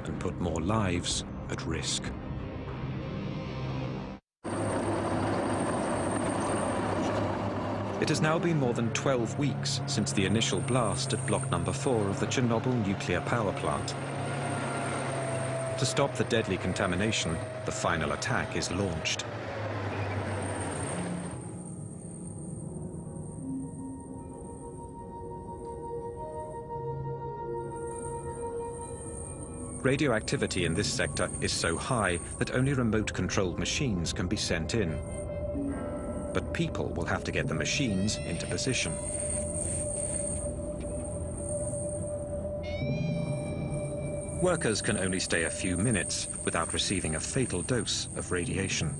and put more lives at risk. It has now been more than 12 weeks since the initial blast at block number 4 of the Chernobyl nuclear power plant. To stop the deadly contamination, the final attack is launched. Radioactivity in this sector is so high that only remote-controlled machines can be sent in. But people will have to get the machines into position. Workers can only stay a few minutes without receiving a fatal dose of radiation.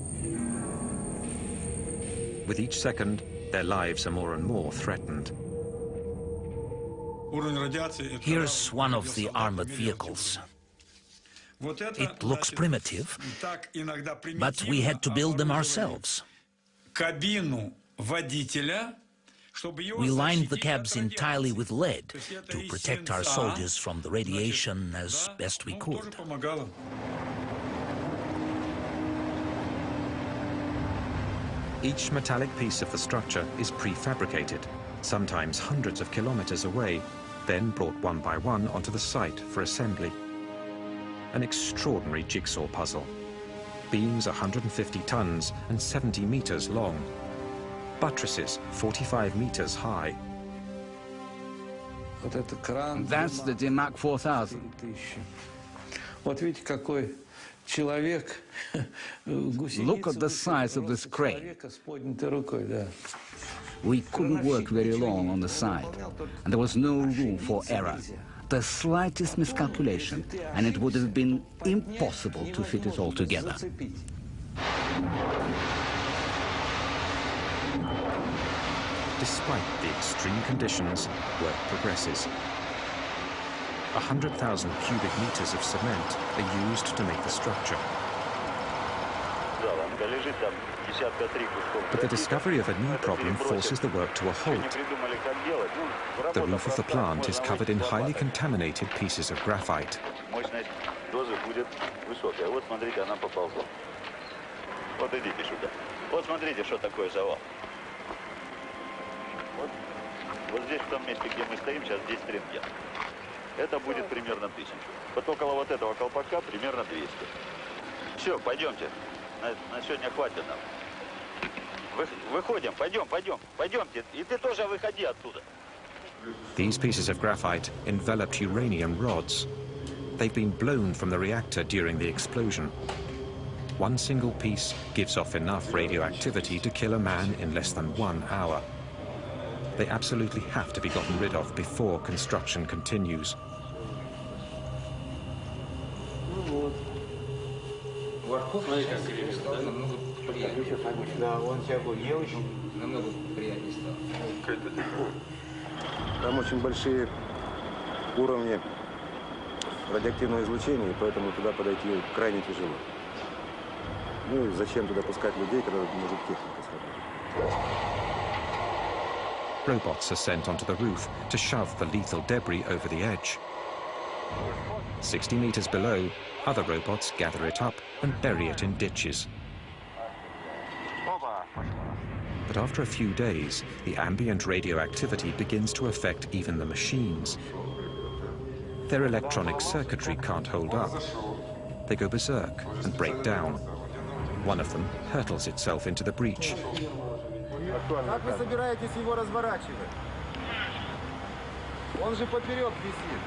With each second, their lives are more and more threatened. Here's one of the armored vehicles. It looks primitive, but we had to build them ourselves. We lined the cabs entirely with lead to protect our soldiers from the radiation as best we could. Each metallic piece of the structure is prefabricated, sometimes hundreds of kilometers away, then brought one by one onto the site for assembly. An extraordinary jigsaw puzzle. Beams 150 tons and 70 meters long. Buttresses 45 meters high. That's the Dimac 4000. Look at the size of this crane. We couldn't work very long on the side, and there was no room for error. The slightest miscalculation, and it would have been impossible to fit it all together. Despite the extreme conditions, work progresses. 100,000 cubic meters of cement are used to make the structure. But the discovery of a new problem forces the work to a halt. The roof of the plant is covered in highly contaminated pieces of graphite. Вот здесь, в том месте, где мы стоим, сейчас 10 рентген. Это будет примерно 1000. Вот около вот этого колпака примерно 200. Все, пойдемте. На сегодня хватит нам. Выходим, пойдемте. И ты тоже выходи оттуда. These pieces of graphite enveloped uranium rods. They've been blown from the reactor during the explosion. One single piece gives off enough radioactivity to kill a man in less than 1 hour. They absolutely have to be gotten rid of before construction continues. Там очень большие уровни радиоактивного излучения, и поэтому туда подойти крайне тяжело. Ну и зачем туда пускать людей, когда может техника сработать? Robots are sent onto the roof to shove the lethal debris over the edge. 60 meters below, other robots gather it up and bury it in ditches. But after a few days, the ambient radioactivity begins to affect even the machines. Their electronic circuitry can't hold up. They go berserk and break down. One of them hurtles itself into the breach. Как вы собираетесь его разворачивать? Он же поперек висит.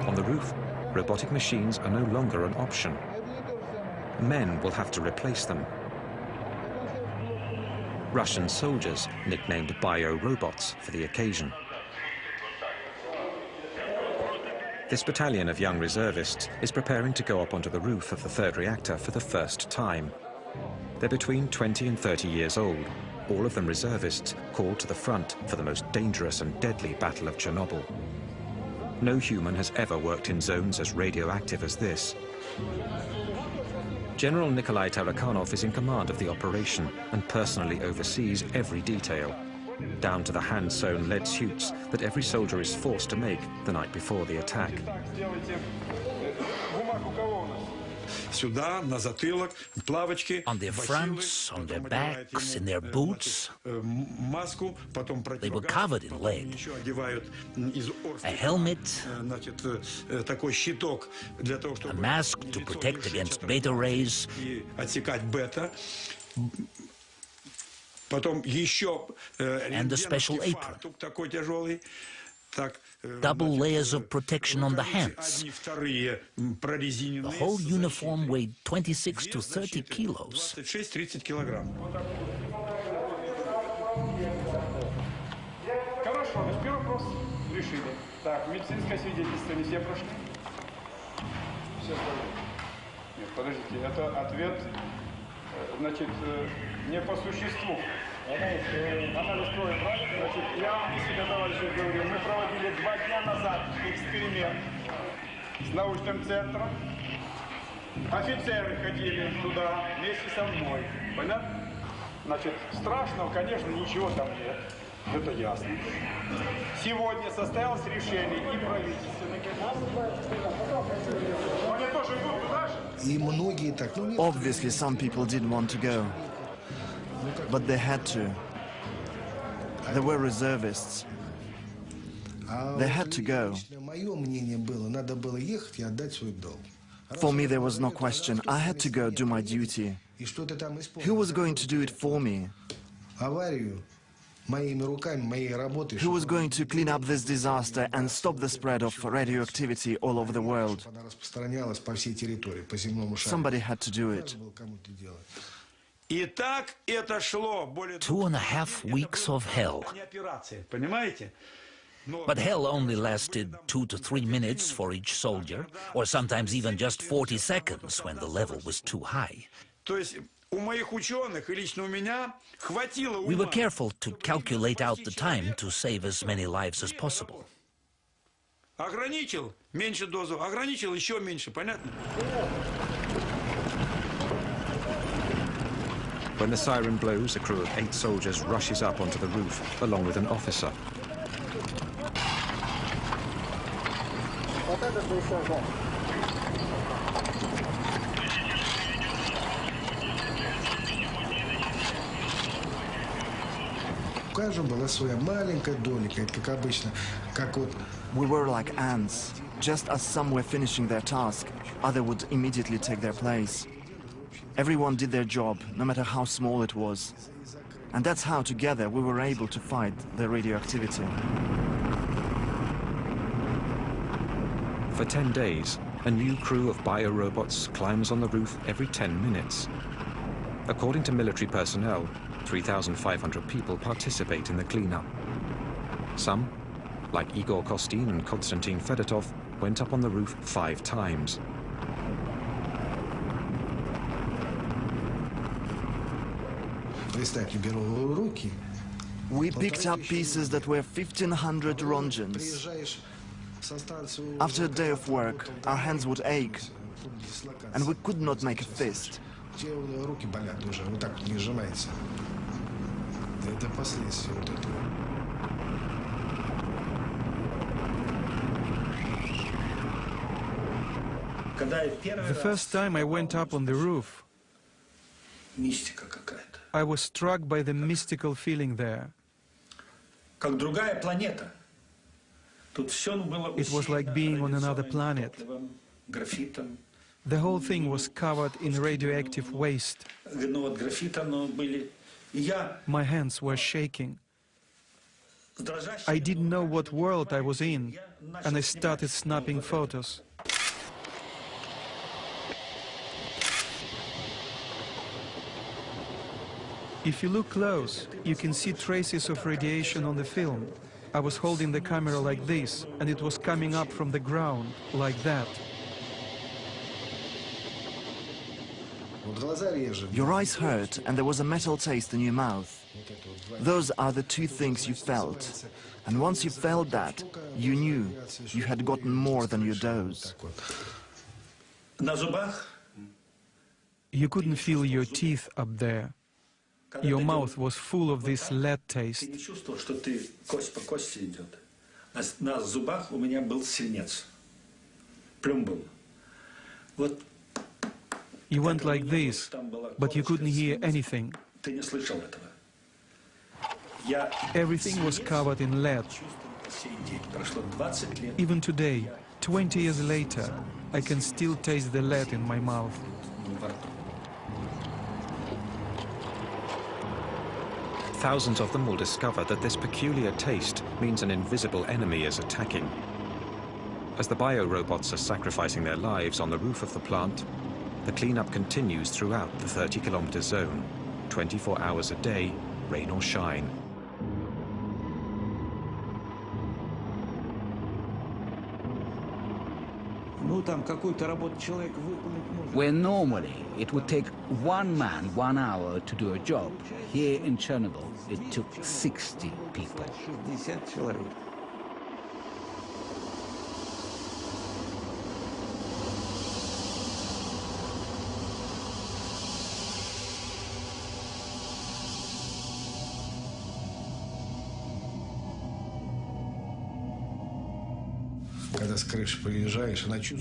On the roof, robotic machines are no longer an option. Men will have to replace them. Russian soldiers, nicknamed bio-robots for the occasion. This battalion of young reservists is preparing to go up onto the roof of the third reactor for the first time. They're between 20 and 30 years old, all of them reservists called to the front for the most dangerous and deadly battle of Chernobyl. No human has ever worked in zones as radioactive as this. General Nikolai Tarakanov is in command of the operation and personally oversees every detail, down to the hand-sewn lead suits that every soldier is forced to make the night before the attack. On their fronts, on their backs, in their boots, they were covered in lead. A helmet, a mask to protect against beta rays, and a special apron. Double layers of protection on the hands. The whole uniform weighed 26 to 30 kilos. Хорошо, первый вопрос решили. Так, медицинское свидетельство не все прошли? Все прошли. Нет, подождите, это ответ, значит, не по существу. Анализ крови, правильно? Значит, я себе, товарищи, говорю, мы проводили 2 дня назад эксперимент с научным центром. Офицеры ходили туда вместе со мной. Понятно? Значит, страшного, конечно, ничего там нет. Это ясно. Сегодня состоялось решение и правительственное. Они тоже идут туда же? Obviously, some people didn't want to go, but they had to. They were reservists. They had to go. For me, there was no question. I had to go do my duty. Who was going to do it for me? Who was going to clean up this disaster and stop the spread of radioactivity all over the world? Somebody had to do it. 2.5 weeks of hell. But hell only lasted 2 to 3 minutes for each soldier, or sometimes even just 40 seconds when the level was too high. We were careful to calculate out the time to save as many lives as possible. When the siren blows, a crew of 8 soldiers rushes up onto the roof, along with an officer. We were like ants. Just as some were finishing their task, others would immediately take their place. Everyone did their job, no matter how small it was. And that's how, together, we were able to fight the radioactivity. For 10 days, a new crew of biorobots climbs on the roof every 10 minutes. According to military personnel, 3,500 people participate in the cleanup. Some, like Igor Kostin and Konstantin Fedotov, went up on the roof 5 times. We picked up pieces that were 1,500 rongens. After a day of work, our hands would ache, and we could not make a fist. The first time I went up on the roof, I was struck by the mystical feeling there. It was like being on another planet. The whole thing was covered in radioactive waste. My hands were shaking. I didn't know what world I was in, and I started snapping photos. If you look close, you can see traces of radiation on the film. I was holding the camera like this, and it was coming up from the ground, like that. Your eyes hurt, and there was a metal taste in your mouth. Those are the 2 things you felt. And once you felt that, you knew you had gotten more than your dose. You couldn't feel your teeth up there. Your mouth was full of this lead taste. Ты не чувствовал, что ты кость по кости идет. А на зубах у меня был синец. Плюм был. Вот. You went like this, but you couldn't hear anything. Ты не слышал этого. Everything was covered in lead. Even today, 20 years later, I can still taste the lead in my mouth. Thousands of them will discover that this peculiar taste means an invisible enemy is attacking. As the biorobots are sacrificing their lives on the roof of the plant, the cleanup continues throughout the 30-kilometer zone, 24 hours a day, rain or shine. Where normally it would take one man 1 hour to do a job, here in Chernobyl it took 60 people.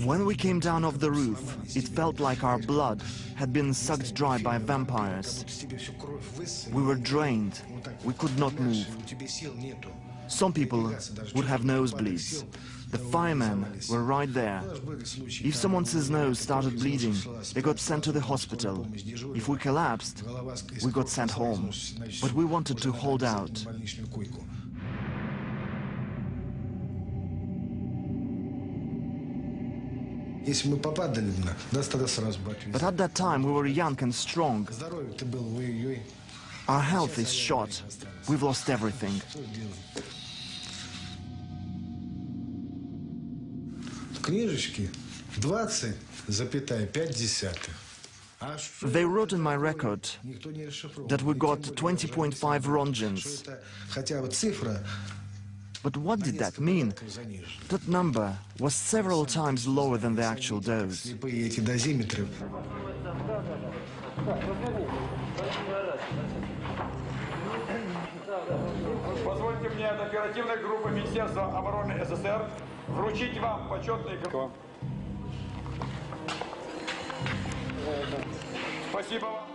When we came down off the roof, it felt like our blood had been sucked dry by vampires. We were drained. We could not move. Some people would have nosebleeds. The firemen were right there. If someone's nose started bleeding, they got sent to the hospital. If we collapsed, we got sent home. But we wanted to hold out. But at that time we were young and strong. Our health is shot. We've lost everything. They wrote in my record that we got 20.5 rongens. But what did that mean? That number was several times lower than the actual dose. Позвольте мне от оперативной группы Министерства обороны СССР вручить вам почетный грамоту.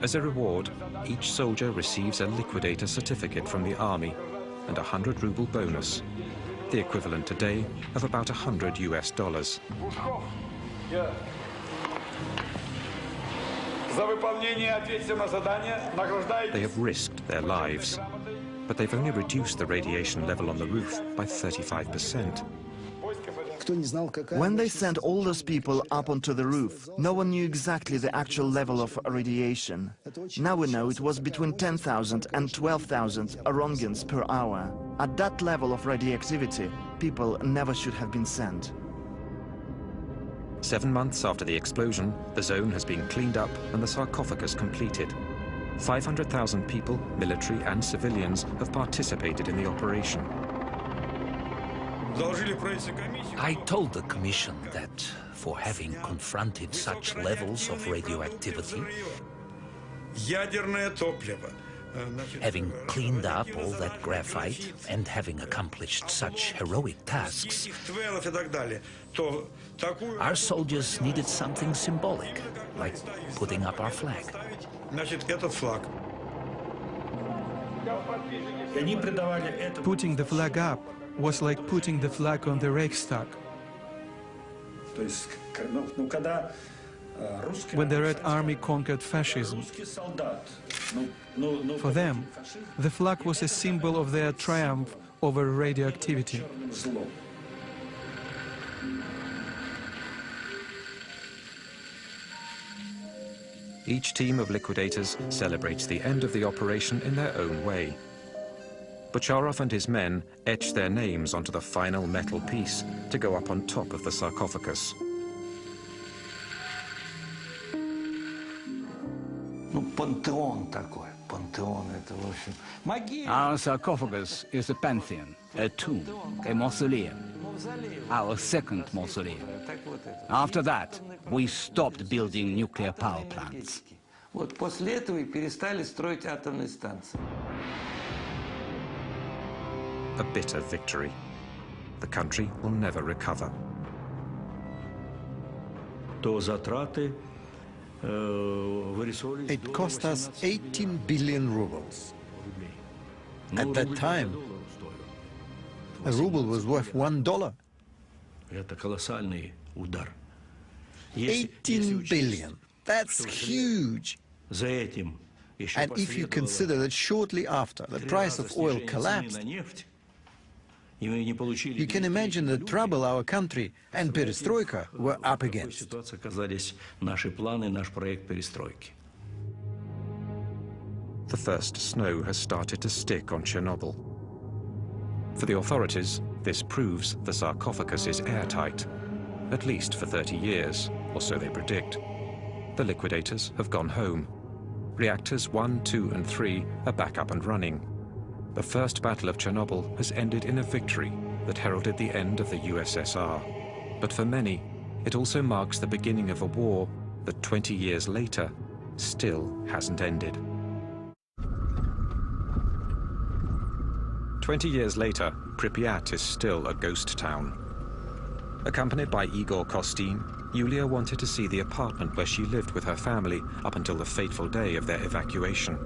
As a reward, each soldier receives a liquidator certificate from the army and a 100-ruble bonus, the equivalent today of about $100 US. They have risked their lives, but they've only reduced the radiation level on the roof by 35%. When they sent all those people up onto the roof, no one knew exactly the actual level of radiation. Now we know it was between 10,000 and 12,000 rongens per hour. At that level of radioactivity, people never should have been sent. 7 months after the explosion, the zone has been cleaned up and the sarcophagus completed. 500,000 people, military and civilians, have participated in the operation. I told the commission that for having confronted such levels of radioactivity, having cleaned up all that graphite and having accomplished such heroic tasks, our soldiers needed something symbolic, like putting up our flag. Putting the flag up was like putting the flag on the Reichstag. When the Red Army conquered fascism, for them, the flag was a symbol of their triumph over radioactivity. Each team of liquidators celebrates the end of the operation in their own way. Bocharov and his men etch their names onto the final metal piece to go up on top of the sarcophagus. Our sarcophagus is a pantheon, a tomb, a mausoleum. Our second mausoleum. After that, we stopped building nuclear power plants. Вот после этого и перестали строить атомные станции. A bitter victory. The country will never recover. It cost us 18 billion rubles. At that time, a ruble was worth $1. 18 billion. That's huge. And if you consider that shortly after the price of oil collapsed, you can imagine the trouble our country and perestroika were up against. The first snow has started to stick on Chernobyl. For the authorities, this proves the sarcophagus is airtight, at least for 30 years, or so they predict. The liquidators have gone home. Reactors 1, 2, and 3 are back up and running. The First Battle of Chernobyl has ended in a victory that heralded the end of the USSR. But for many, it also marks the beginning of a war that 20 years later still hasn't ended. 20 years later, Pripyat is still a ghost town. Accompanied by Igor Kostin, Yulia wanted to see the apartment where she lived with her family up until the fateful day of their evacuation.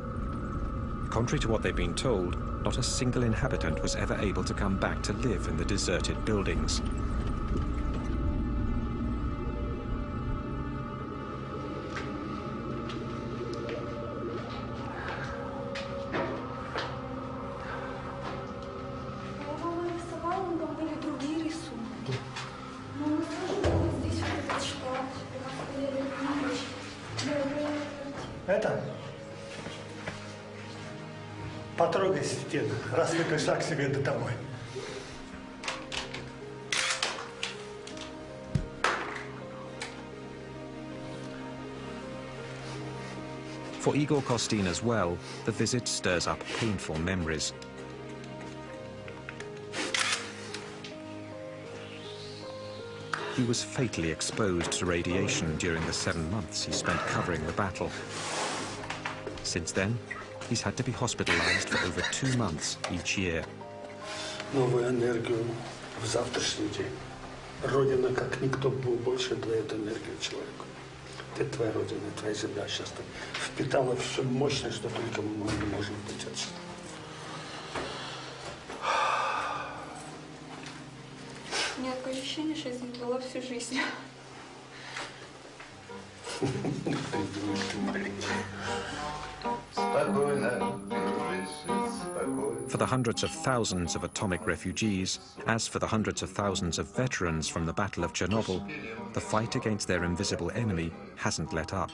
Contrary to what they've been told, not a single inhabitant was ever able to come back to live in the deserted buildings. Потрогай стену, раз ты пришла к себе домой. For Igor Kostin as well, the visit stirs up painful memories. He was fatally exposed to radiation during the 7 months he spent covering the battle. Since then, he's had to be hospitalized for over 2 months each year. Новую энергию в завтрашний день. Родина, как никто был, больше дает энергию человеку. Это твоя родина, твоя земля сейчас впитала все мощное, что только мы можем дать отсюда. У меня такое ощущение, что я здесь была всю жизнь. For the hundreds of thousands of atomic refugees, as for the hundreds of thousands of veterans from the Battle of Chernobyl, the fight against their invisible enemy hasn't let up.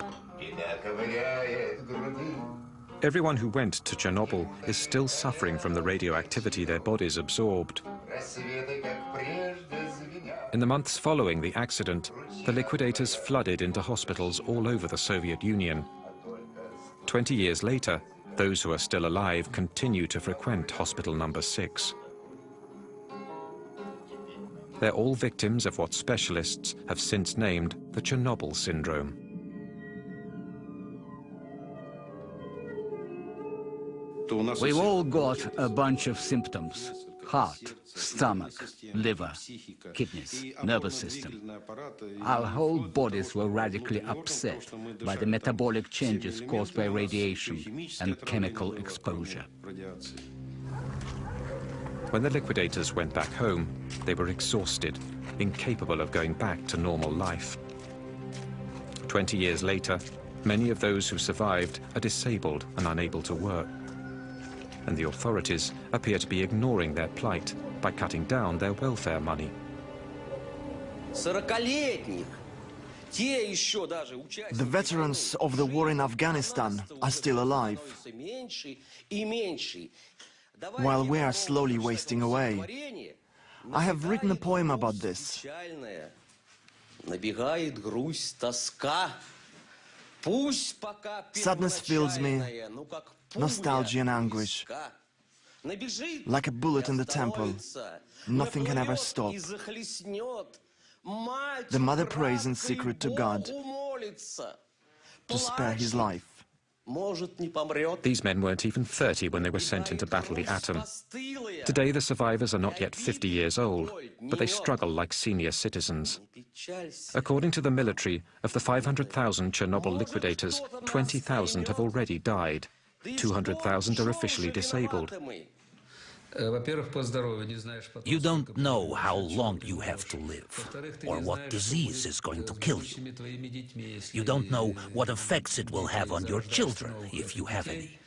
Everyone who went to Chernobyl is still suffering from the radioactivity their bodies absorbed. In the months following the accident, the liquidators flooded into hospitals all over the Soviet Union. 20 years later, those who are still alive continue to frequent Hospital Number 6. They're all victims of what specialists have since named the Chernobyl syndrome. We've all got a bunch of symptoms: heart, stomach, liver, kidneys, nervous system. Our whole bodies were radically upset by the metabolic changes caused by radiation and chemical exposure. When the liquidators went back home, they were exhausted, incapable of going back to normal life. 20 years later, many of those who survived are disabled and unable to work. And the authorities appear to be ignoring their plight by cutting down their welfare money. The veterans of the war in Afghanistan are still alive, while we are slowly wasting away. I have written a poem about this. Sadness fills me, nostalgia and anguish. Like a bullet in the temple, nothing can ever stop. The mother prays in secret to God to spare his life. These men weren't even 30 when they were sent in to battle the atom. Today, the survivors are not yet 50 years old, but they struggle like senior citizens. According to the military, of the 500,000 Chernobyl liquidators, 20,000 have already died. 200,000 are officially disabled. You don't know how long you have to live, or what disease is going to kill you. You don't know what effects it will have on your children, if you have any.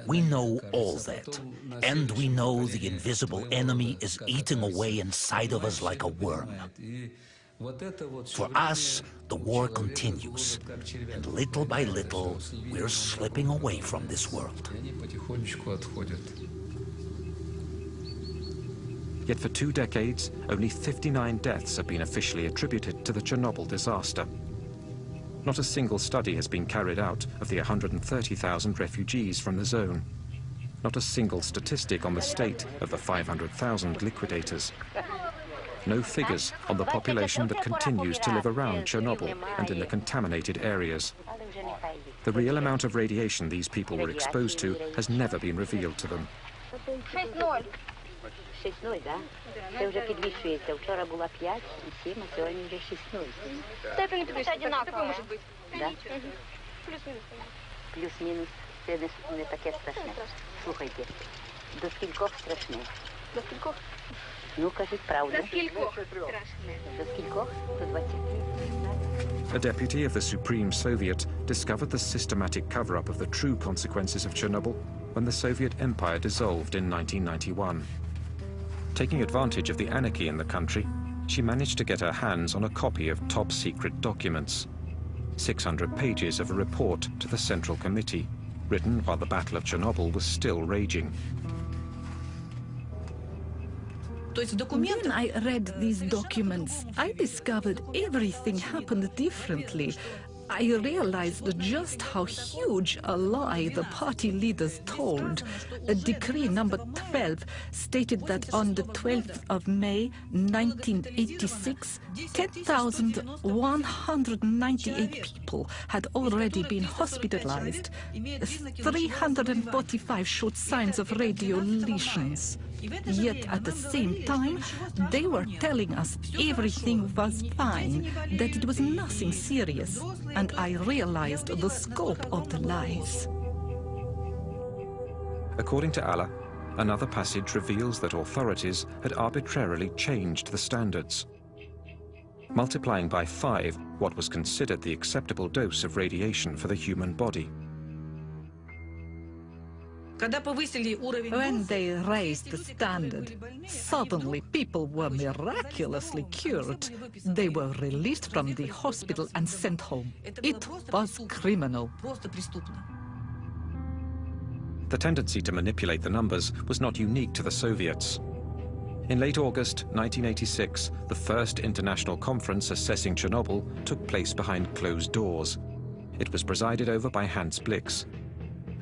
We know all that, and we know the invisible enemy is eating away inside of us like a worm. For us, the war continues, and little by little, we're slipping away from this world. Yet for 2 decades, only 59 deaths have been officially attributed to the Chernobyl disaster. Not a single study has been carried out of the 130,000 refugees from the zone. Not a single statistic on the state of the 500,000 liquidators. No figures on the population that continues to live around Chernobyl and in the contaminated areas. The real amount of radiation these people were exposed to has never been revealed to them. 6-0, да? Це вже підвищується. Вчора була 5 і 7, а сьогодні вже 6-0. Степені підвищується, одинаково може бути. Да? Плюс-мінус. Плюс-мінус. Це не таке страшне. Слухайте, до скількох страшне? До скількох? Ну, кажіть правду. До скількох страшне? До скількох? До 20. A deputy of the Supreme Soviet discovered the systematic cover-up of the true consequences of Chernobyl when the Soviet Empire dissolved in 1991. Taking advantage of the anarchy in the country, she managed to get her hands on a copy of top-secret documents. 600 pages of a report to the Central Committee, written while the Battle of Chernobyl was still raging. When I read these documents, I discovered everything happened differently. I realized just how huge a lie the party leaders told. A decree number 12 stated that on the 12th of May 1986, 10,198 people had already been hospitalized. 345 showed signs of radio lesions. Yet at the same time, they were telling us everything was fine, that it was nothing serious, and I realized the scope of the lies. According to Allah, another passage reveals that authorities had arbitrarily changed the standards, multiplying by 5 what was considered the acceptable dose of radiation for the human body. When they raised the standard, suddenly people were miraculously cured. They were released from the hospital and sent home. It was criminal. The tendency to manipulate the numbers was not unique to the Soviets. In late August 1986, the first international conference assessing Chernobyl took place behind closed doors. It was presided over by Hans Blix.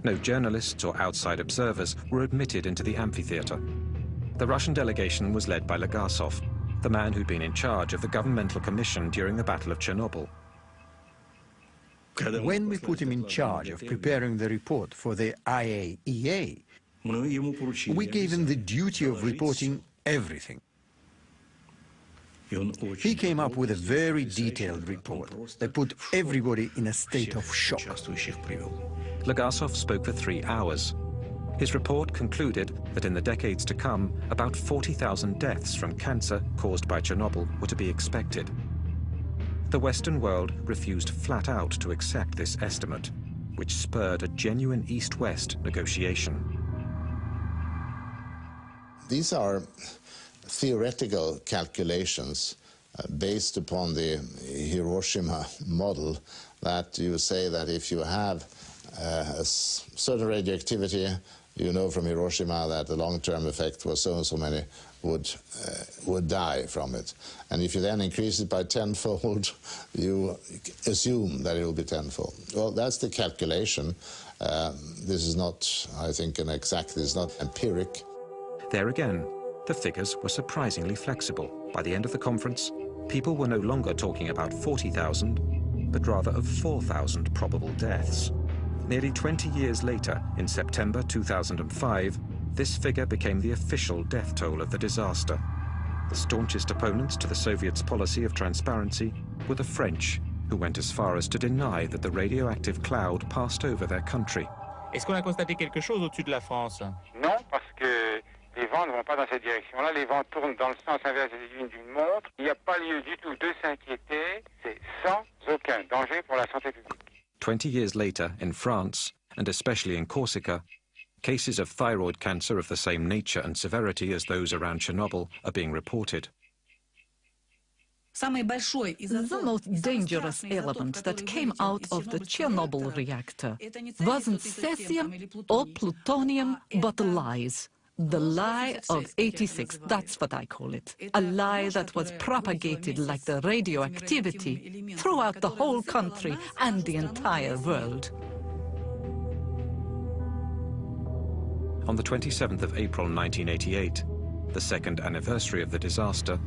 No journalists or outside observers were admitted into the amphitheater. The Russian delegation was led by Legasov, the man who'd been in charge of the governmental commission during the Battle of Chernobyl. When we put him in charge of preparing the report for the IAEA, we gave him the duty of reporting everything. He came up with a very detailed report that put everybody in a state of shock. Legasov spoke for 3 hours. His report concluded that in the decades to come, about 40,000 deaths from cancer caused by Chernobyl were to be expected. The Western world refused flat out to accept this estimate, which spurred a genuine East-West negotiation. These are theoretical calculations based upon the Hiroshima model, that you say that if you have a certain radioactivity, you know from Hiroshima that the long-term effect was so and so many would die from it. And if you then increase it by tenfold, you assume that it will be tenfold. Well, that's the calculation. This is not, I think, this is not empiric. There again, the figures were surprisingly flexible. By the end of the conference, people were no longer talking about 40,000, but rather of 4,000 probable deaths. Nearly 20 years later, in September 2005, this figure became the official death toll of the disaster. The staunchest opponents to the Soviets' policy of transparency were the French, who went as far as to deny that the radioactive cloud passed over their country. Est-ce qu'on a constaté quelque chose au-dessus de la France? Non, parce que les vents ne vont pas dans cette direction-là. Les vents tournent dans le sens inverse des lignes d'une montre. Il n'y a pas lieu du tout de s'inquiéter. C'est sans aucun danger pour la santé publique. 20 years later, in France, and especially in Corsica, cases of thyroid cancer of the same nature and severity as those around Chernobyl are being reported. The most dangerous element that came out of the Chernobyl reactor wasn't cesium or plutonium, but lies. The lie of 86, that's what I call it. A lie that was propagated like the radioactivity throughout the whole country and the entire world. On the 27th of April 1988, the second anniversary of the disaster,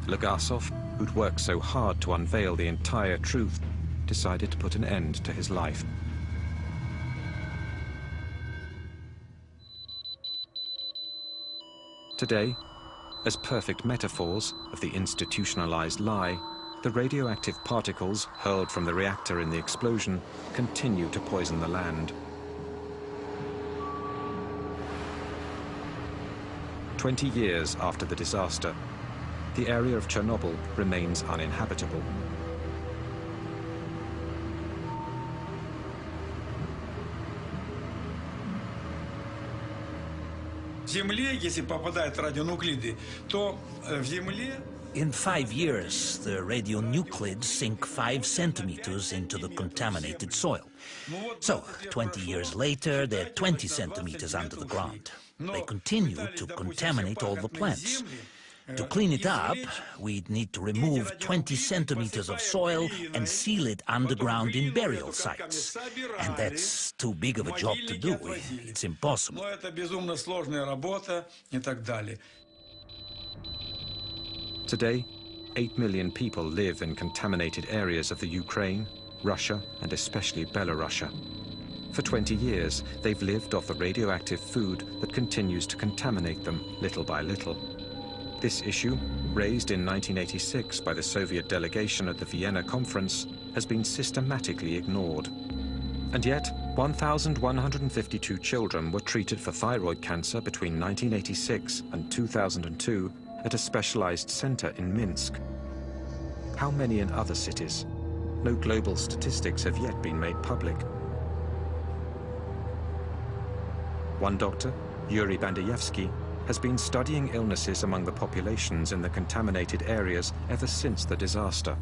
Legasov, who'd worked so hard to unveil the entire truth, decided to put an end to his life. Today, as perfect metaphors of the institutionalized lie, the radioactive particles hurled from the reactor in the explosion continue to poison the land. 20 years after the disaster, the area of Chernobyl remains uninhabitable. In 5 years, the radionuclides sink 5 centimeters into the contaminated soil. So, 20 years later, they're 20 centimeters under the ground. They continue to contaminate all the plants. To clean it up, we'd need to remove 20 centimeters of soil and seal it underground in burial sites. And that's too big of a job to do. It's impossible. Today, 8 million people live in contaminated areas of the Ukraine, Russia, and especially Belarus. For 20 years, they've lived off the radioactive food that continues to contaminate them little by little. This issue, raised in 1986 by the Soviet delegation at the Vienna conference, has been systematically ignored. And yet, 1,152 children were treated for thyroid cancer between 1986 and 2002 at a specialized center in Minsk. How many in other cities? No global statistics have yet been made public. One doctor, Yuri Bandayevsky, has been studying illnesses among the populations in the contaminated areas ever since the disaster.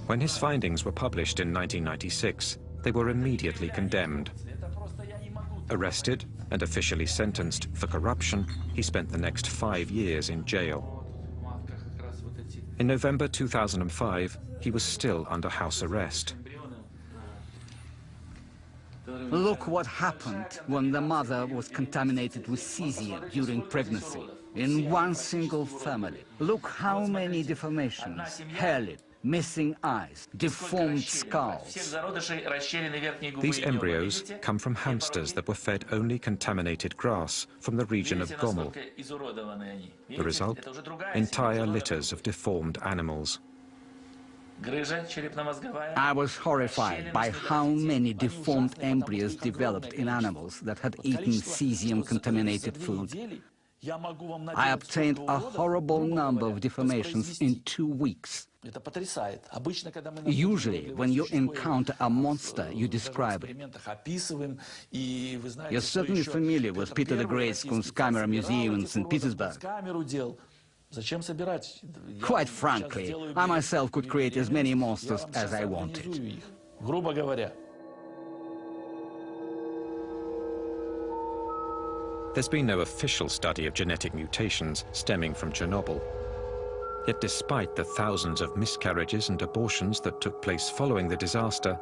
When his findings were published in 1996, they were immediately condemned. Arrested and officially sentenced for corruption, he spent the next 5 years in jail. In November 2005, he was still under house arrest. Look what happened when the mother was contaminated with cesium during pregnancy. In one single family. Look how many deformations, hair lip, missing eyes, deformed skulls. These embryos come from hamsters that were fed only contaminated grass from the region of Gomel. The result? Entire litters of deformed animals. I was horrified by how many deformed embryos developed in animals that had eaten cesium-contaminated food. I obtained a horrible number of deformations in 2 weeks. Usually, when you encounter a monster, you describe it. You're certainly familiar with Peter the Great's Kunstkamera Museum in St. Petersburg. Quite frankly, I myself could create as many monsters as I wanted. There's been no official study of genetic mutations stemming from Chernobyl. Yet despite the thousands of miscarriages and abortions that took place following the disaster,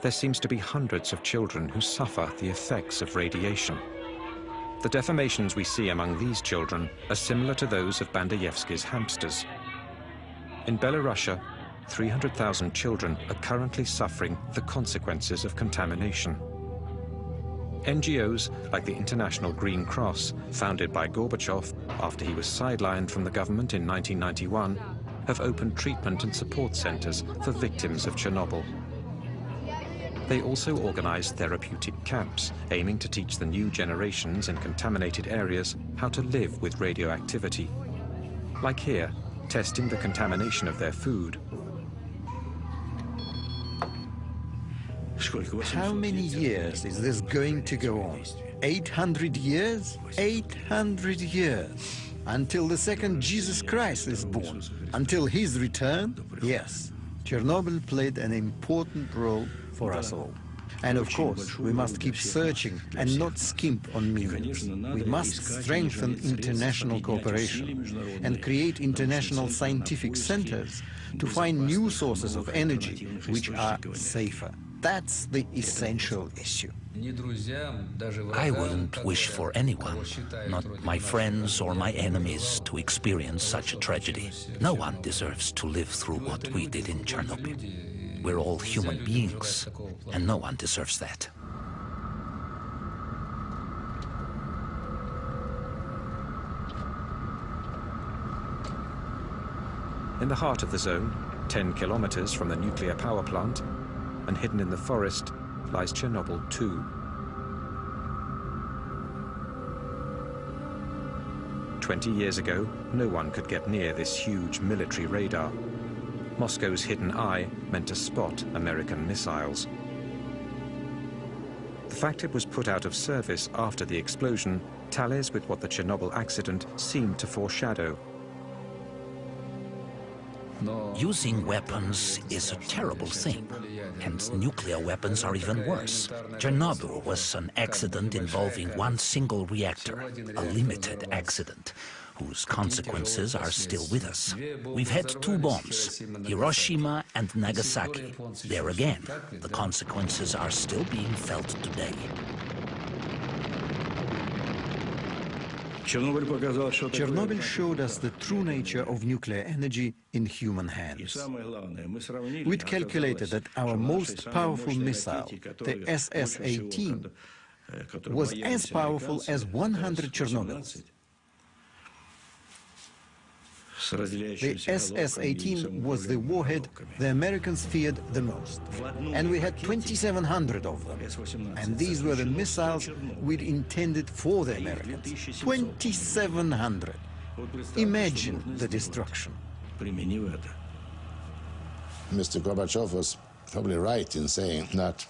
there seems to be hundreds of children who suffer the effects of radiation. The deformations we see among these children are similar to those of Bandayevsky's hamsters. In Belarus, 300,000 children are currently suffering the consequences of contamination. NGOs like the International Green Cross, founded by Gorbachev after he was sidelined from the government in 1991, have opened treatment and support centers for victims of Chernobyl. They also organize therapeutic camps, aiming to teach the new generations in contaminated areas how to live with radioactivity. Like here, testing the contamination of their food. How many years is this going to go on? 800 years? 800 years. Until the second Jesus Christ is born. Until his return? Yes. Chernobyl played an important role for us all. And of course, we must keep searching and not skimp on means. We must strengthen international cooperation and create international scientific centers to find new sources of energy which are safer. That's the essential issue. I wouldn't wish for anyone, not my friends or my enemies, to experience such a tragedy. No one deserves to live through what we did in Chernobyl. We're all human beings, and no one deserves that. In the heart of the zone, 10 kilometers from the nuclear power plant, and hidden in the forest, lies Chernobyl 2. 20 years ago, no one could get near this huge military radar. Moscow's hidden eye meant to spot American missiles. The fact it was put out of service after the explosion tallies with what the Chernobyl accident seemed to foreshadow. Using weapons is a terrible thing, and nuclear weapons are even worse. Chernobyl was an accident involving one single reactor, a limited accident, whose consequences are still with us. We've had 2 bombs, Hiroshima and Nagasaki. There again, the consequences are still being felt today. Chernobyl showed us the true nature of nuclear energy in human hands. We'd calculated that our most powerful missile, the SS-18, was as powerful as 100 Chernobyls. The SS-18 was the warhead the Americans feared the most, and we had 2,700 of them. And these were the missiles we'd intended for the Americans. 2,700. Imagine the destruction. Mr. Gorbachev was probably right in saying that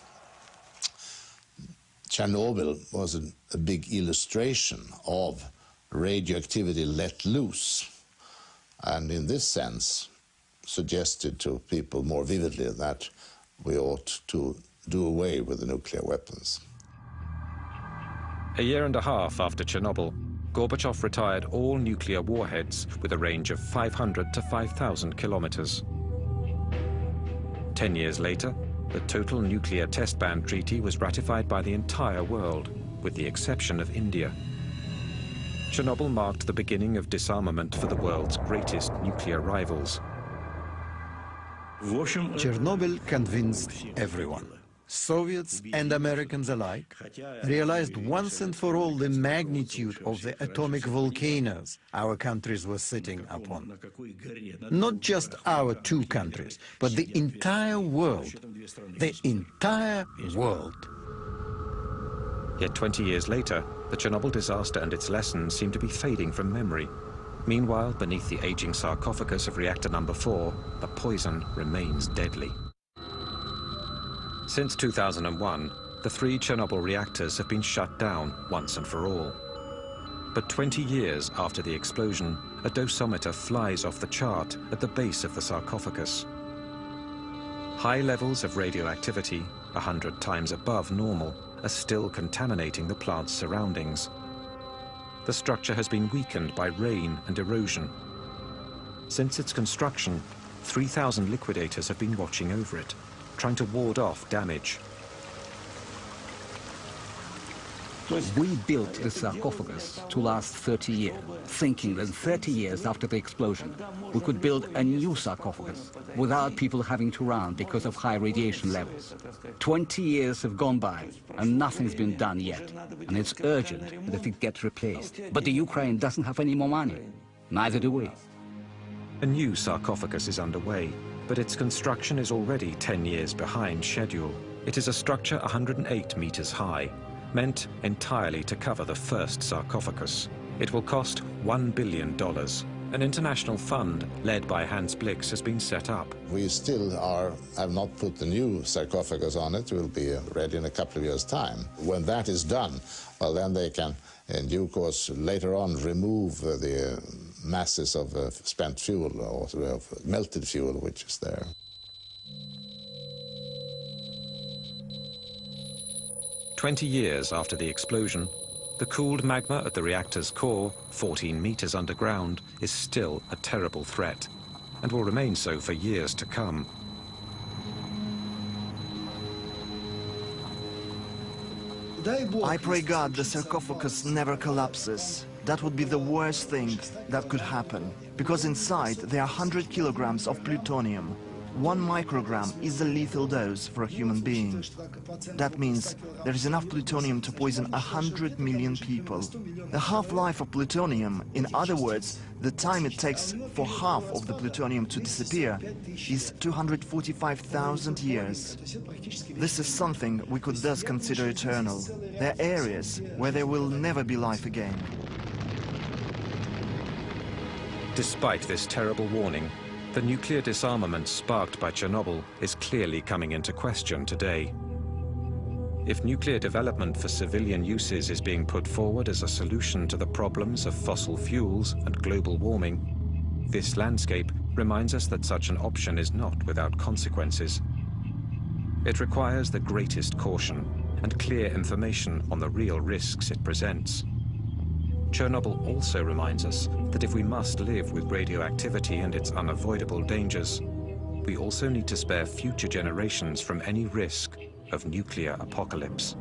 Chernobyl was a big illustration of radioactivity let loose. And in this sense, suggested to people more vividly that we ought to do away with the nuclear weapons. A year and a half after Chernobyl, Gorbachev retired all nuclear warheads with a range of 500 to 5,000 kilometers. 10 years later, the Total Nuclear Test Ban Treaty was ratified by the entire world, with the exception of India. Chernobyl marked the beginning of disarmament for the world's greatest nuclear rivals. Chernobyl convinced everyone. Soviets and Americans alike realized once and for all the magnitude of the atomic volcanoes our countries were sitting upon. Not just our 2 countries, but the entire world. The entire world. Yet 20 years later, the Chernobyl disaster and its lessons seem to be fading from memory. Meanwhile, beneath the aging sarcophagus of reactor number 4, the poison remains deadly. Since 2001, the 3 Chernobyl reactors have been shut down once and for all. But 20 years after the explosion, a dosimeter flies off the chart at the base of the sarcophagus. High levels of radioactivity, 100 times above normal, are still contaminating the plant's surroundings. The structure has been weakened by rain and erosion. Since its construction, 3,000 liquidators have been watching over it, trying to ward off damage. We built the sarcophagus to last 30 years, thinking that 30 years after the explosion, we could build a new sarcophagus without people having to run because of high radiation levels. 20 years have gone by and nothing's been done yet, and it's urgent that it gets replaced. But the Ukraine doesn't have any more money. Neither do we. A new sarcophagus is underway, but its construction is already 10 years behind schedule. It is a structure 108 meters high, meant entirely to cover the first sarcophagus. It will cost $1 billion. An international fund led by Hans Blix has been set up. We still have not put the new sarcophagus on it. It will be ready in a couple of years' time. When that is done, well, then they can, in due course, later on remove the masses of spent fuel or of melted fuel which is there. "20 years after the explosion, the cooled magma at the reactor's core, 14 meters underground, is still a terrible threat and will remain so for years to come. I pray God the sarcophagus never collapses. That would be the worst thing that could happen, because inside there are 100 kilograms of plutonium. 1 microgram is a lethal dose for a human being. That means there is enough plutonium to poison 100 million people. The half-life of plutonium, in other words, the time it takes for half of the plutonium to disappear, is 245,000 years. This is something we could thus consider eternal. There are areas where there will never be life again. Despite this terrible warning, the nuclear disarmament sparked by Chernobyl is clearly coming into question today. If nuclear development for civilian uses is being put forward as a solution to the problems of fossil fuels and global warming, this landscape reminds us that such an option is not without consequences. It requires the greatest caution and clear information on the real risks it presents. Chernobyl also reminds us that if we must live with radioactivity and its unavoidable dangers, we also need to spare future generations from any risk of nuclear apocalypse.